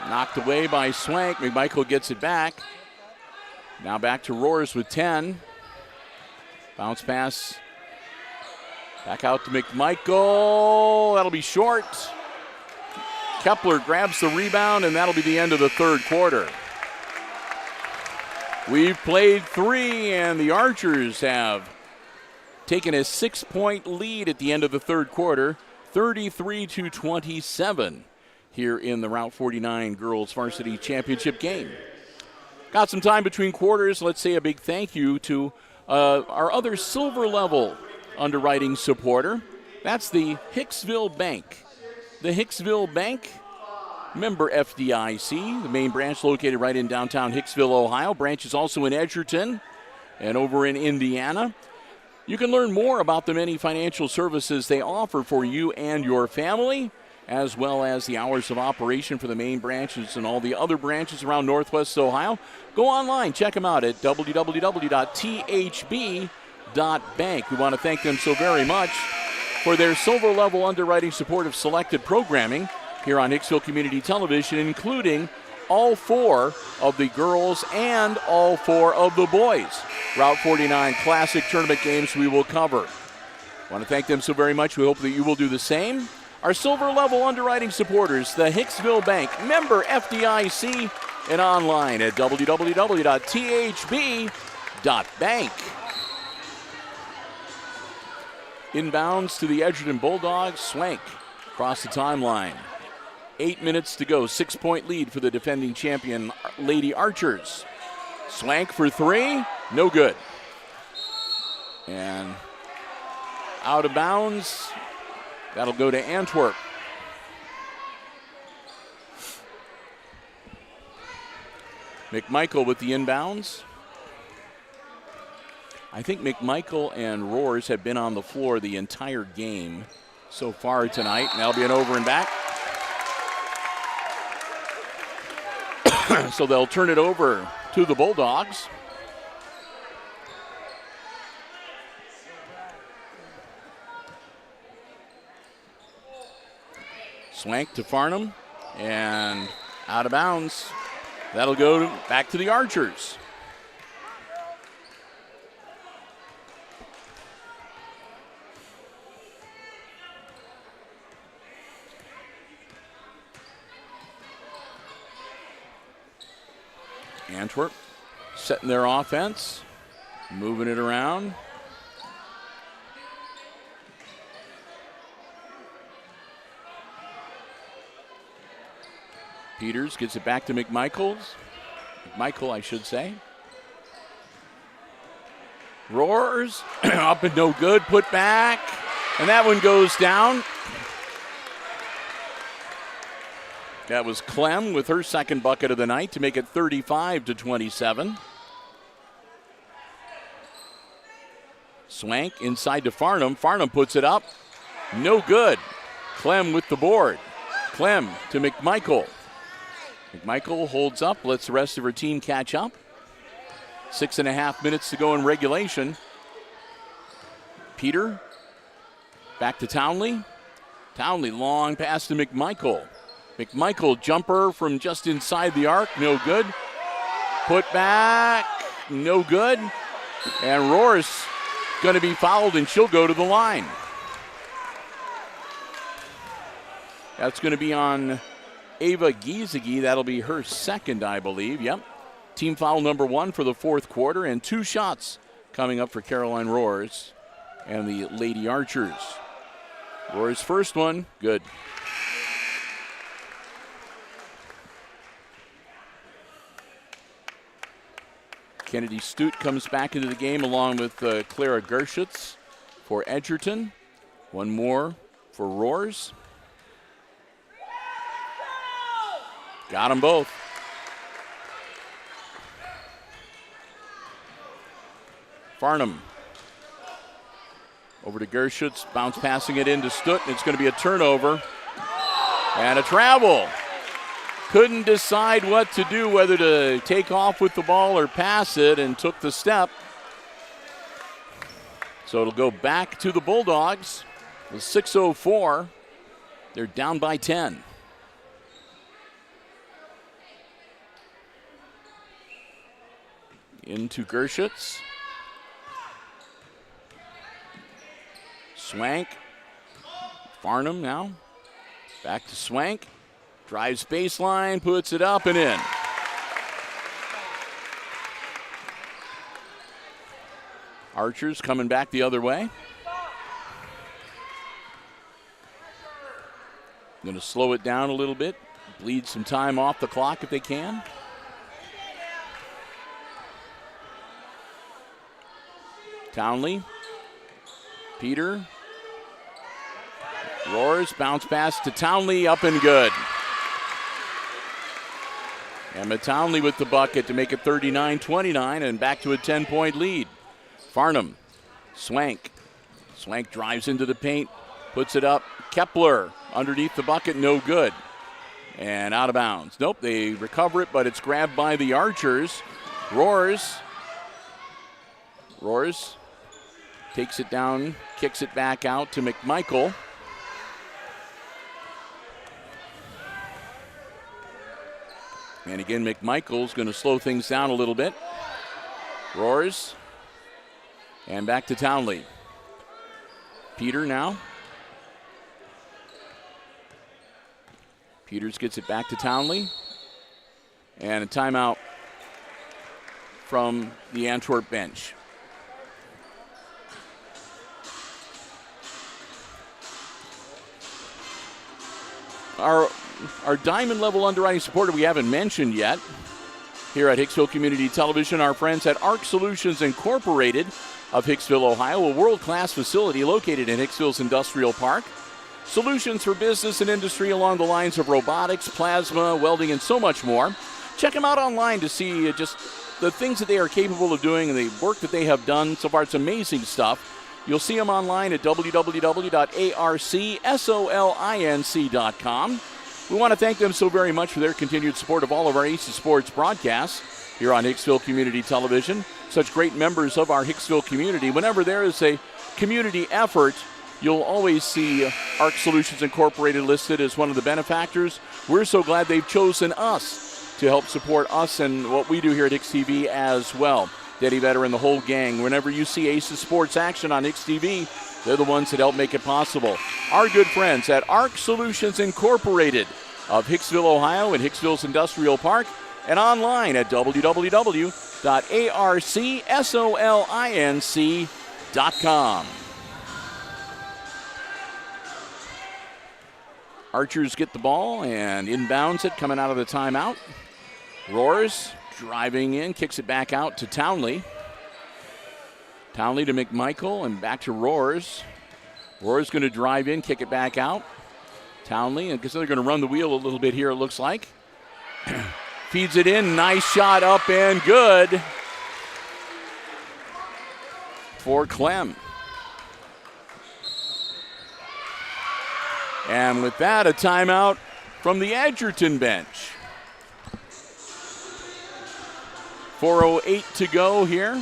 Knocked away by Swank. McMichael gets it back. Now back to Roars with 10. Bounce pass. Back out to McMichael. That'll be short. Kepler grabs the rebound, and that'll be the end of the third quarter. We've played 3, and the Archers have taken a 6-point lead at the end of the third quarter, 33-27 here in the Route 49 Girls Varsity Championship game. Got some time between quarters. Let's say a big thank you to our other silver level underwriting supporter. That's the Hicksville Bank. The Hicksville Bank, member FDIC, the main branch located right in downtown Hicksville, Ohio. Branch is also in Edgerton and over in Indiana. You can learn more about the many financial services they offer for you and your family, as well as the hours of operation for the main branches and all the other branches around Northwest Ohio. Go online, check them out at www.thb.bank. We want to thank them so very much for their silver level underwriting support of selected programming here on Hicksville Community Television, including all 4 of the girls and all 4 of the boys Route 49 Classic Tournament games we will cover. Want to thank them so very much. We hope that you will do the same. Our silver level underwriting supporters, the Hicksville Bank, member FDIC, and online at www.thb.bank. Inbounds to the Edgerton Bulldogs. Swank across the timeline. 8 minutes to go. 6-point lead for the defending champion Lady Archers. Swank for three. No good. And out of bounds. That'll go to Antwerp. McMichael with the inbounds. I think McMichael and Roars have been on the floor the entire game so far tonight. And that'll be an over and back. So they'll turn it over to the Bulldogs. Swank to Farnham, and out of bounds. That'll go back to the Archers. Antwerp setting their offense, moving it around. Peters gets it back to McMichael, I should say. Roars, up and no good, put back, and that one goes down. That was Clem with her second bucket of the night to make it 35-27. Swank inside to Farnham. Farnham puts it up. No good. Clem with the board. Clem to McMichael. McMichael holds up, lets the rest of her team catch up. 6.5 minutes to go in regulation. Peter back to Townley. Townley long pass to McMichael. McMichael jumper from just inside the arc, no good. Put back, no good. And Roars going to be fouled and she'll go to the line. That's going to be on Ava Giesecke. That'll be her second, I believe. Yep. Team foul number 1 for the fourth quarter, and 2 shots coming up for Caroline Roars and the Lady Archers. Roars' first one, good. Kennedy Stute comes back into the game along with Clara Gershitz for Edgerton. One more for Roars. Got them both. Farnham over to Gershitz, bounce passing it into Stute. It's going to be a turnover and a travel. Couldn't decide what to do, whether to take off with the ball or pass it, and took the step. So it'll go back to the Bulldogs. With 6:04, they're down by 10. Into Gershitz. Swank. Farnham now. Back to Swank. Drives baseline, puts it up and in. Archers coming back the other way. Going to slow it down a little bit. Bleed some time off the clock if they can. Townley. Peter. Roars, bounce pass to Townley, up and good. Emma Townley with the bucket to make it 39-29 and back to a 10-point lead. Farnham, Swank. Swank drives into the paint, puts it up. Kepler underneath the bucket, no good. And out of bounds. Nope, they recover it, but it's grabbed by the Archers. Roars takes it down, kicks it back out to McMichael. And again, McMichael's going to slow things down a little bit. Roars. And back to Townley. Peter now. Peters gets it back to Townley. And a timeout from the Antwerp bench. Our diamond level underwriting supporter we haven't mentioned yet. Here at Hicksville Community Television, our friends at ARC Solutions Incorporated of Hicksville, Ohio, a world-class facility located in Hicksville's Industrial Park. Solutions for business and industry along the lines of robotics, plasma, welding, and so much more. Check them out online to see just the things that they are capable of doing and the work that they have done. So far, it's amazing stuff. You'll see them online at www.arcsolinc.com. We want to thank them so very much for their continued support of all of our Aces Sports broadcasts here on Hicksville Community Television. Such great members of our Hicksville community. Whenever there is a community effort, you'll always see ARC Solutions Incorporated listed as one of the benefactors. We're so glad they've chosen us to help support us and what we do here at HIX-TV as well. Eddie Vedder and the whole gang. Whenever you see Aces Sports action on HIX-TV, they're the ones that help make it possible. Our good friends at ARC Solutions Incorporated of Hicksville, Ohio, and Hicksville's Industrial Park, and online at www.arcsolinc.com. Archers get the ball and inbounds it coming out of the timeout. Roars driving in, kicks it back out to Townley. Townley to McMichael and back to Roars. Roars going to drive in, kick it back out. Townley, and because they're going to run the wheel a little bit here, it looks like. Feeds it in, nice shot up and good for Clem. And with that, a timeout from the Edgerton bench. 4:08 to go here.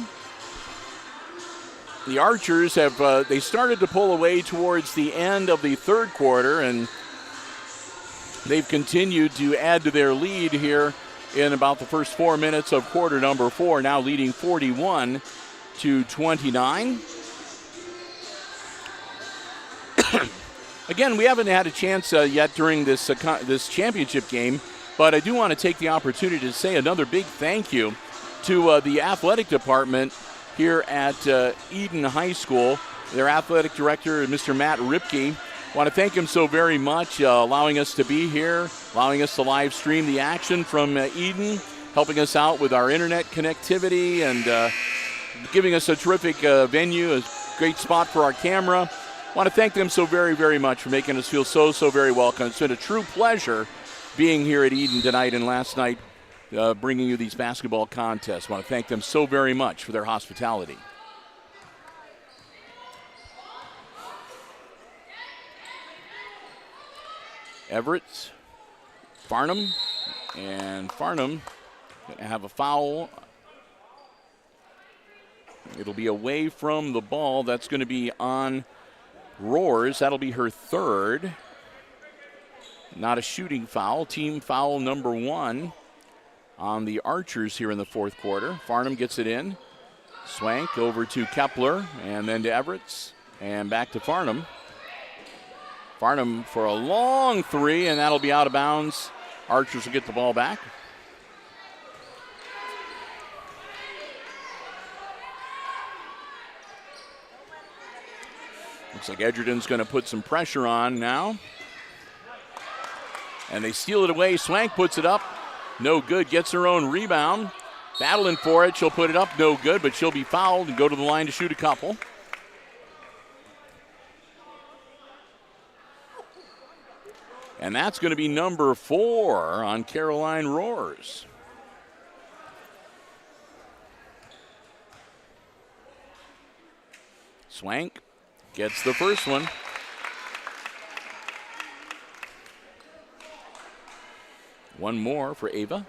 The Archers have they started to pull away towards the end of the third quarter, and they've continued to add to their lead here in about the first 4 minutes of quarter number 4, now leading 41-29. Again, we haven't had a chance yet during this championship game, but I do want to take the opportunity to say another big thank you to the athletic department here at Eden High School. Their athletic director, Mr. Matt Ripke. Want to thank him so very much, allowing us to be here, allowing us to live stream the action from Eden, helping us out with our internet connectivity, and giving us a terrific venue, a great spot for our camera. Want to thank them so very, very much for making us feel so very welcome. It's been a true pleasure being here at Eden tonight and last night, bringing you these basketball contests. Want to thank them so very much for their hospitality. Everett, Farnham, and Farnham going to have a foul. It'll be away from the ball. That's going to be on Roars. That'll be her third. Not a shooting foul. Team foul number 1 on the Archers here in the fourth quarter. Farnham gets it in. Swank over to Kepler, and then to Everett, and back to Farnham. Farnham for a long three, and that'll be out of bounds. Archers will get the ball back. Looks like Edgerton's going to put some pressure on now. And they steal it away. Swank puts it up. No good. Gets her own rebound. Battling for it. She'll put it up. No good, but she'll be fouled and go to the line to shoot a couple. And that's going to be number 4 on Caroline Roars. Swank gets the first one. One more for Ava.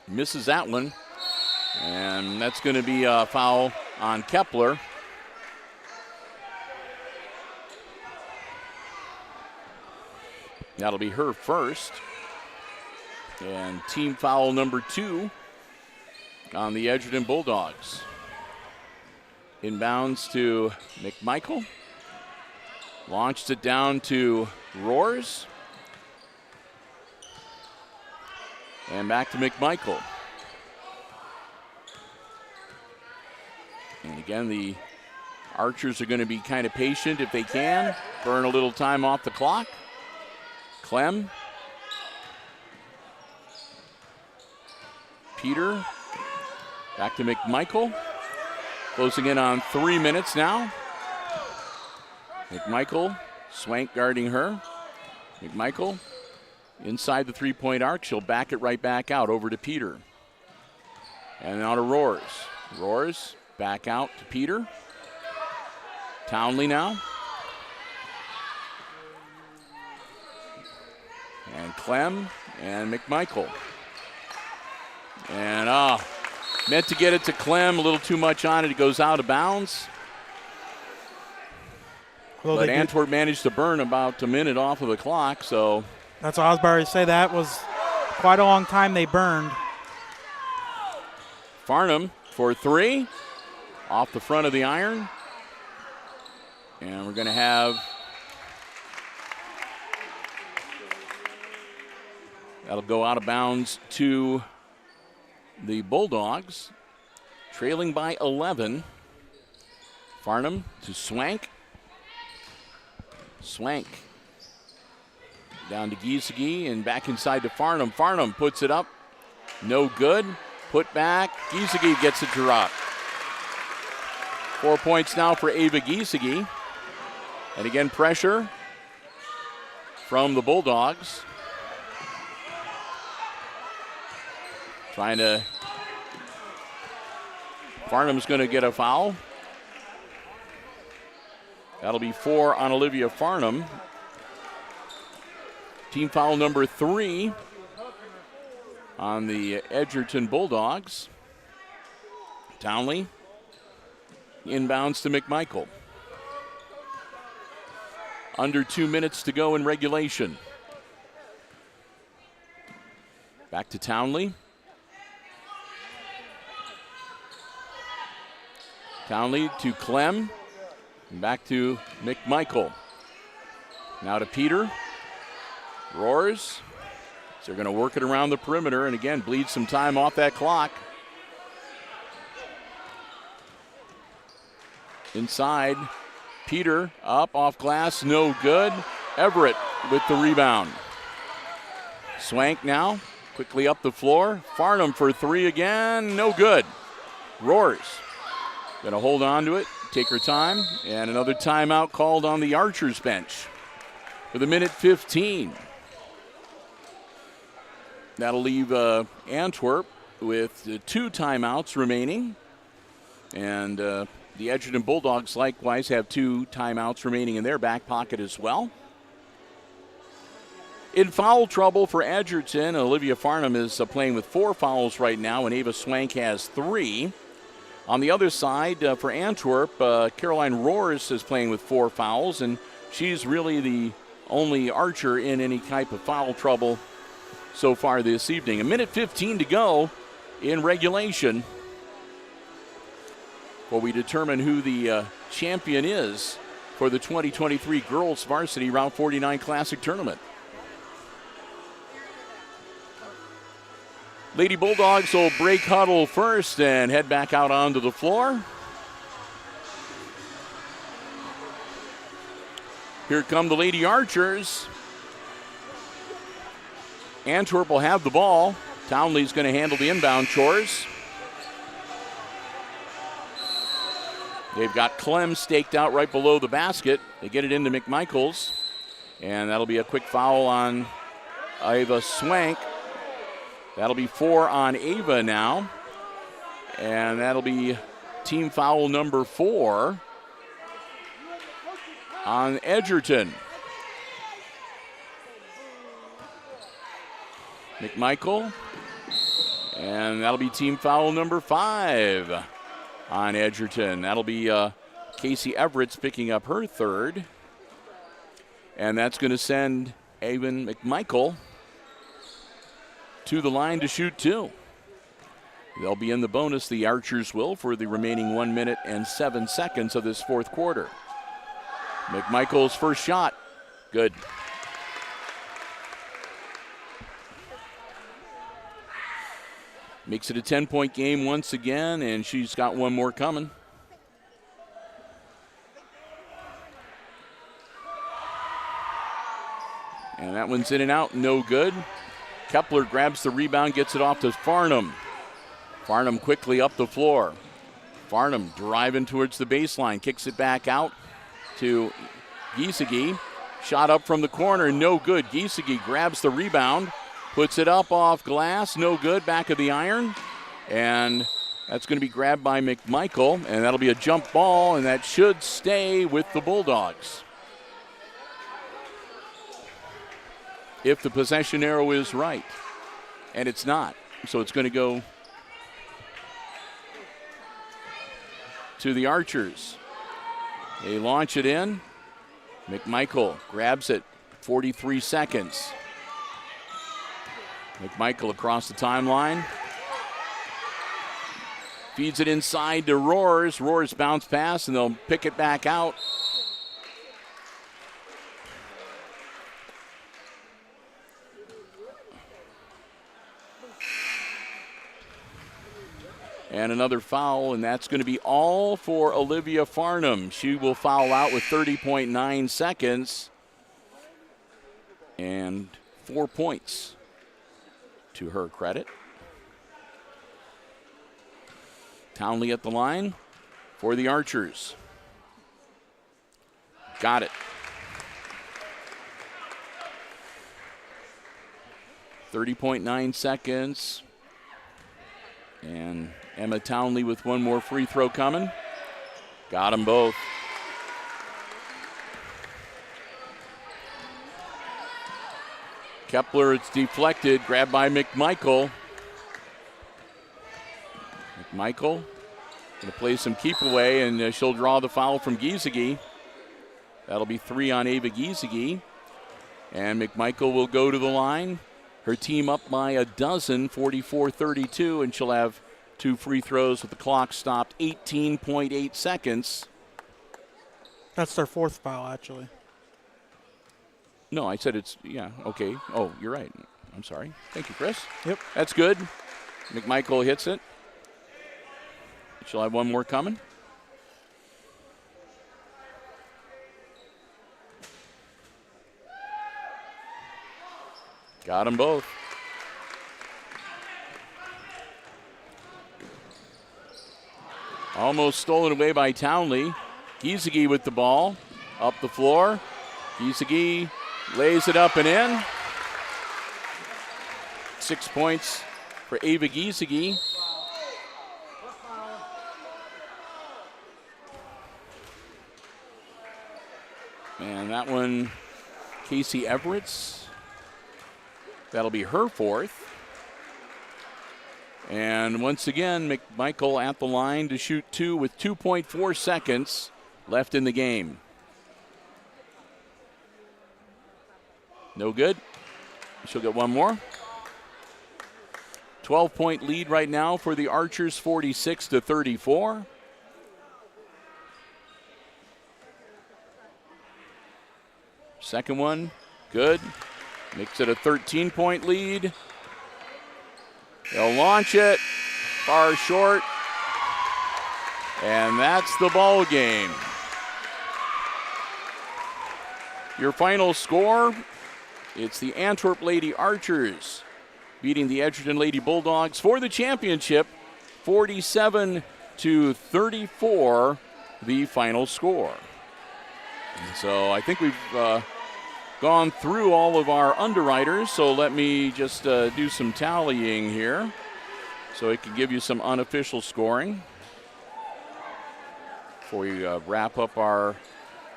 Misses that one. And that's going to be a foul on Kepler. That'll be her first. And team foul number 2 on the Edgerton Bulldogs. Inbounds to McMichael. Launched it down to Roars. And back to McMichael. And again, the Archers are going to be kind of patient if they can. Burn a little time off the clock. Clem. Peter. Back to McMichael. Closing in on 3 minutes now. McMichael. Swank guarding her. McMichael inside the three-point arc. She'll back it right back out over to Peter. And now to Roars. Roars back out to Peter. Townley now. And Clem and McMichael. And meant to get it to Clem, a little too much on it. It goes out of bounds. Well, but Antwerp managed to burn about a minute off of the clock, so. That's what I was about to say. That was quite a long time they burned. Farnham for three. Off the front of the iron. And we're going to have. That'll go out of bounds to the Bulldogs. Trailing by 11. Farnham to Swank. Swank down to Giesecke and back inside to Farnham. Farnham puts it up. No good. Put back. Giesecke gets it to drop. 4 points now for Ava Giesecke. And again, pressure from the Bulldogs. Trying to. Farnham's going to get a foul. That'll be 4 on Olivia Farnham. Team foul number 3 on the Edgerton Bulldogs. Townley inbounds to McMichael. Under 2 minutes to go in regulation. Back to Townley. Townley to Clem. Back to McMichael. Now to Peter. Roars. So they're going to work it around the perimeter and again bleed some time off that clock. Inside. Peter up off glass. No good. Everett with the rebound. Swank now. Quickly up the floor. Farnham for three again. No good. Roars. Going to hold on to it. Take her time, and another timeout called on the Archers bench with 1:15. That'll leave Antwerp with 2 timeouts remaining, and the Edgerton Bulldogs likewise have 2 timeouts remaining in their back pocket as well. In foul trouble for Edgerton, Olivia Farnham is playing with 4 fouls right now, and Ava Swank has 3. On the other side, for Antwerp, Caroline Roars is playing with 4 fouls, and she's really the only Archer in any type of foul trouble so far this evening. 1:15 to go in regulation before we determine who the champion is for the 2023 Girls Varsity Round 49 Classic Tournament. Lady Bulldogs will break huddle first and head back out onto the floor. Here come the Lady Archers. Antwerp will have the ball. Townley's going to handle the inbound chores. They've got Clem staked out right below the basket. They get it into McMichaels. And that'll be a quick foul on Ava Swank. That'll be 4 on Ava now. And that'll be team foul number 4 on Edgerton. McMichael. And that'll be team foul number 5 on Edgerton. That'll be Casey Everett's picking up her 3rd. And that's going to send Avon McMichael to the line to shoot 2. They'll be in the bonus, the Archers will, for the remaining 1 minute and 7 seconds of this fourth quarter. McMichael's first shot, good. Makes it a 10-point game once again, and she's got one more coming. And that one's in and out, no good. Kepler grabs the rebound, gets it off to Farnham. Farnham quickly up the floor. Farnham driving towards the baseline, kicks it back out to Giesecke. Shot up from the corner, no good. Giesecke grabs the rebound, puts it up off glass, no good, back of the iron. And that's going to be grabbed by McMichael, and that'll be a jump ball, and that should stay with the Bulldogs. If the possession arrow is right, and it's not. So it's going to go to the Archers. They launch it in. McMichael grabs it, 43 seconds. McMichael across the timeline. Feeds it inside to Roars. Roars bounce pass, and they'll pick it back out. And another foul, and that's going to be all for Olivia Farnham. She will foul out with 30.9 seconds and 4 points to her credit. Townley at the line for the Archers. Got it. 30.9 seconds. And Emma Townley with one more free throw coming. Got them both. Kepler, it's deflected, grabbed by McMichael. McMichael going to play some keep away, and she'll draw the foul from Giesecke. That'll be 3 on Ava Giesecke. And McMichael will go to the line. Her team up by a dozen, 44-32, and she'll have 2 free throws with the clock stopped, 18.8 seconds. That's their 4th foul, actually. No, I said it's, yeah, okay. Oh, you're right. I'm sorry. Thank you, Chris. Yep. That's good. McMichael hits it. She'll have one more coming. Got them both. Almost stolen away by Townley. Giesecke with the ball. Up the floor. Giesecke lays it up and in. 6 points for Ava Giesecke. And that one, Casey Everett's. That'll be her 4th. And once again, McMichael at the line to shoot 2 with 2.4 seconds left in the game. No good. She'll get one more. 12-point lead right now for the Archers, 46-34. Second one, good. Makes it a 13-point lead. They'll launch it, far short. And that's the ball game. Your final score, it's the Antwerp Lady Archers beating the Edgerton Lady Bulldogs for the championship, 47-34, the final score. And so I think we've gone through all of our underwriters, so let me just do some tallying here so it can give you some unofficial scoring before we wrap up our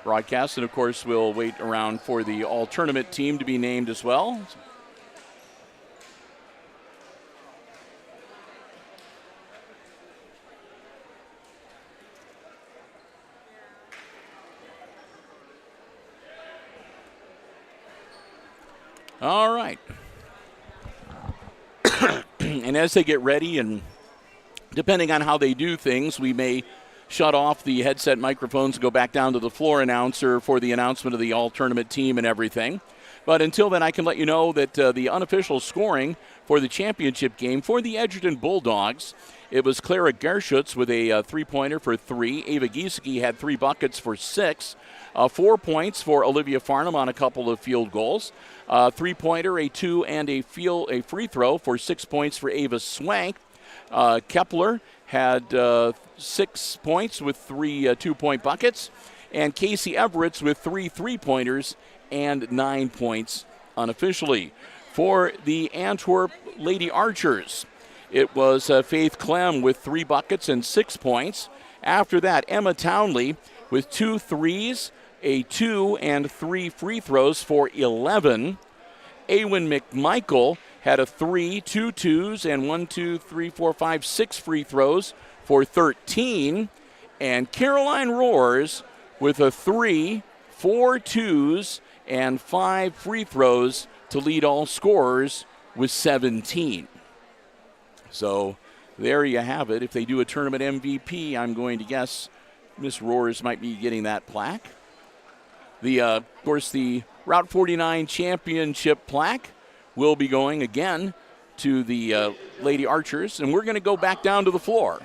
broadcast. And of course, we'll wait around for the all-tournament team to be named as well. All right. And as they get ready and depending on how they do things, we may shut off the headset microphones and go back down to the floor announcer for the announcement of the all-tournament team and everything. But until then, I can let you know that the unofficial scoring for the championship game for the Edgerton Bulldogs, it was Clara Gerschutz with a three-pointer for 3. Ava Giesecke had 3 buckets for 6. 4 points for Olivia Farnham on a couple of field goals. 3-pointer, a 2, and a free throw for 6 points for Ava Swank. Kepler had 6 points with 3 2-point buckets. And Casey Everetts with 3 3-pointers and 9 points unofficially. For the Antwerp Lady Archers, it was Faith Clem with 3 buckets and 6 points. After that, Emma Townley with 2 threes, a 2 and 3 free throws for 11. Awen McMichael had a 3, 2 twos, and 1, 2, 3, 4, 5, 6 free throws for 13. And Caroline Roars with a 3, 4 twos, and 5 free throws to lead all scorers with 17. So there you have it. If they do a tournament MVP, I'm going to guess Miss Roars might be getting that plaque. Of course, the Route 49 championship plaque will be going again to the Lady Archers, and we're going to go back down to the floor.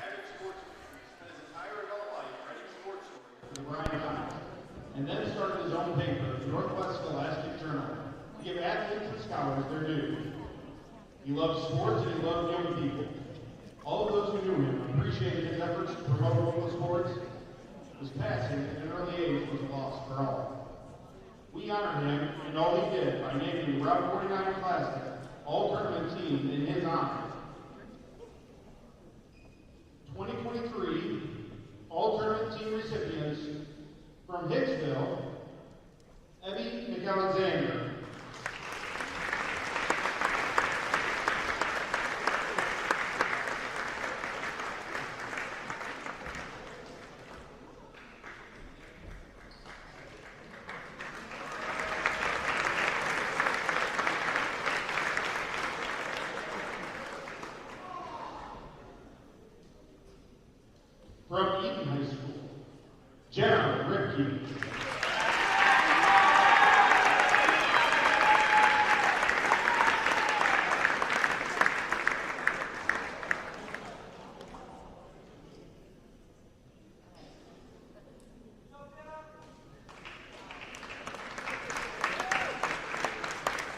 And then started his own paper, the Northwest Scholastic Journal, to give athletes and scholars their due. He loved sports and he loved young people. All of those who knew him appreciated his efforts to promote local sports. His passing at an early age was a loss for all. We honor him and all he did by naming the Route 49 Classic all-tournament team in his honor. 2023 all-tournament team recipients from Hicksville, Evie McAlexander. From Eaton High School, Jenna Ripke.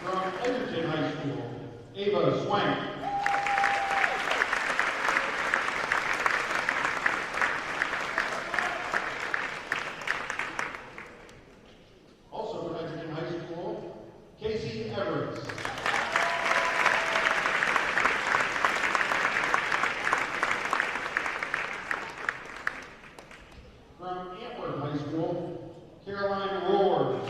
From Edgerton High School, Ava Swank. Also from Edgerton High School, Casey Everetts. From Antwerp High School, Caroline Roars.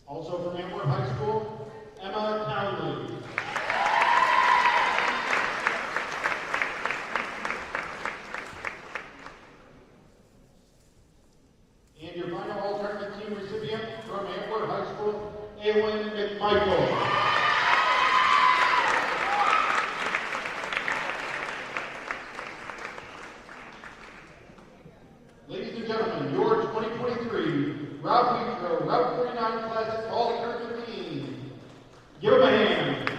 Also from Antwerp High School, Emma Townley. And your final all-tournament team recipient from Antwerp High School, Awen McMichael. Ladies and gentlemen, your 2023 Route 49 Classic all-tournament team. Give them a hand.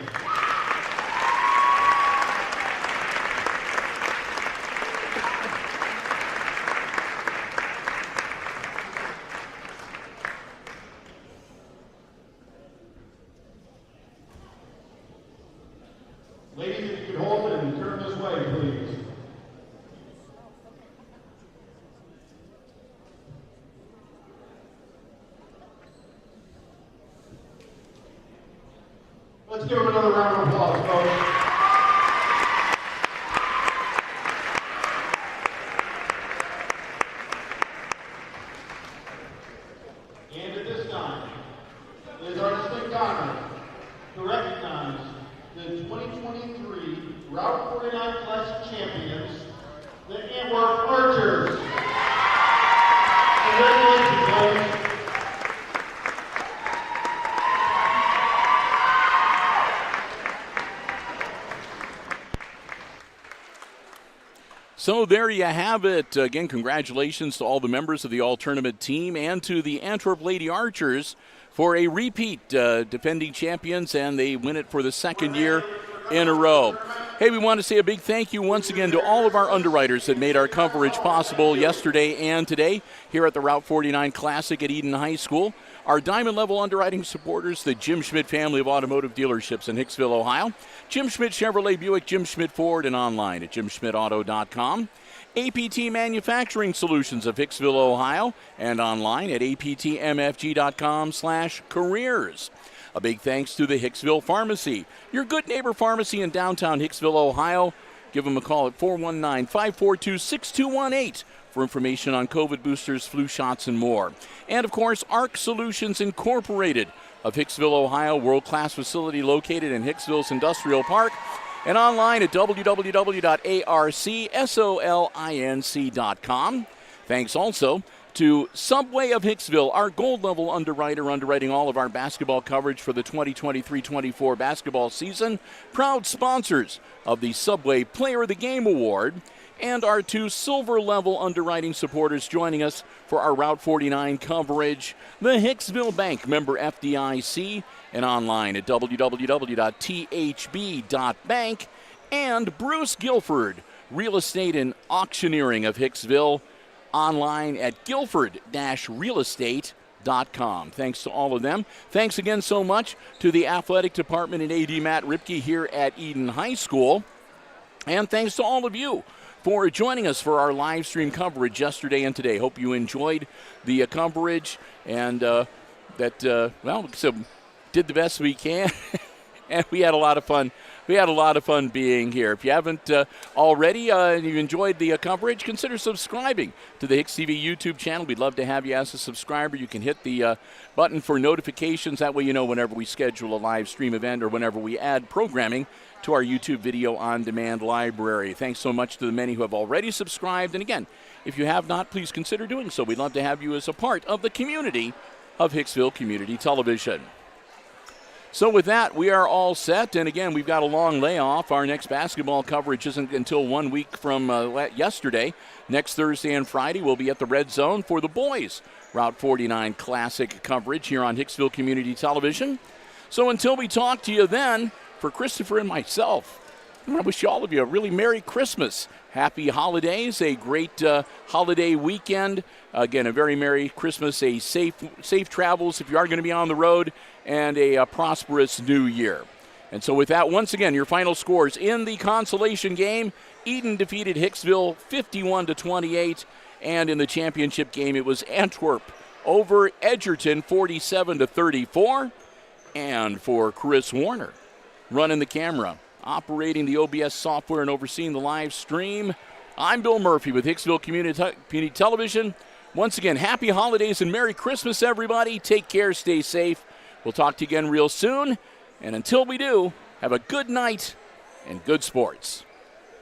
Ladies, if you could hold it and turn this way, please. Let's give them another round of applause, folks. And at this time, it is our distinct honor to recognize the 2023 Route 49 Classic champions, the Antwerp Archers. Congratulations, ladies. So there you have it. Again, congratulations to all the members of the all-tournament team and to the Antwerp Lady Archers for a repeat, defending champions, and they win it for the second year in a row. Hey, we want to say a big thank you once again to all of our underwriters that made our coverage possible yesterday and today here at the Route 49 Classic at Eden High School. Our diamond-level underwriting supporters, the Jim Schmidt family of automotive dealerships in Hicksville, Ohio. Jim Schmidt Chevrolet Buick, Jim Schmidt Ford, and online at jimschmidtauto.com. APT Manufacturing Solutions of Hicksville, Ohio, and online at aptmfg.com/careers. A big thanks to the Hicksville Pharmacy, your good neighbor pharmacy in downtown Hicksville, Ohio. Give them a call at 419-542-6218 for information on COVID boosters, flu shots, and more. And, of course, ARC Solutions Incorporated of Hicksville, Ohio, world-class facility located in Hicksville's Industrial Park, and online at www.arcsolinc.com. Thanks also to Subway of Hicksville, our gold-level underwriter, underwriting all of our basketball coverage for the 2023-24 basketball season. Proud sponsors of the Subway Player of the Game Award. And our two silver-level underwriting supporters joining us for our Route 49 coverage, the Hicksville Bank, member FDIC, and online at www.thb.bank, and Bruce Guilford, Real Estate and Auctioneering of Hicksville, online at guilford-realestate.com. Thanks to all of them. Thanks again so much to the athletic department and AD Matt Ripke here at Eden High School. And thanks to all of you for joining us for our live stream coverage yesterday and today. Hope you enjoyed the coverage and so did the best we can. And we had a lot of fun. We had a lot of fun being here. If you haven't already and you've enjoyed the coverage, consider subscribing to the HIX-TV YouTube channel. We'd love to have you as a subscriber. You can hit the button for notifications. That way you know whenever we schedule a live stream event or whenever we add programming to our YouTube video on-demand library. Thanks so much to the many who have already subscribed. And again, if you have not, please consider doing so. We'd love to have you as a part of the community of Hicksville Community Television. So with that, we are all set. And again, we've got a long layoff. Our next basketball coverage isn't until 1 week from yesterday. Next Thursday and Friday, we'll be at the Red Zone for the boys' Route 49 Classic coverage here on Hicksville Community Television. So until we talk to you then, for Christopher and myself, I wish all of you a really Merry Christmas. Happy holidays, a great holiday weekend. Again, a very Merry Christmas, a safe travels if you are going to be on the road, and a prosperous new year. And so with that, once again, your final scores in the consolation game. Eden defeated Hicksville 51-28, and in the championship game, it was Antwerp over Edgerton 47-34. And for Chris Warner, running the camera, operating the OBS software, and overseeing the live stream, I'm Bill Murphy with Hicksville Community Television. Once again, happy holidays and Merry Christmas, everybody. Take care, stay safe. We'll talk to you again real soon. And until we do, have a good night and good sports.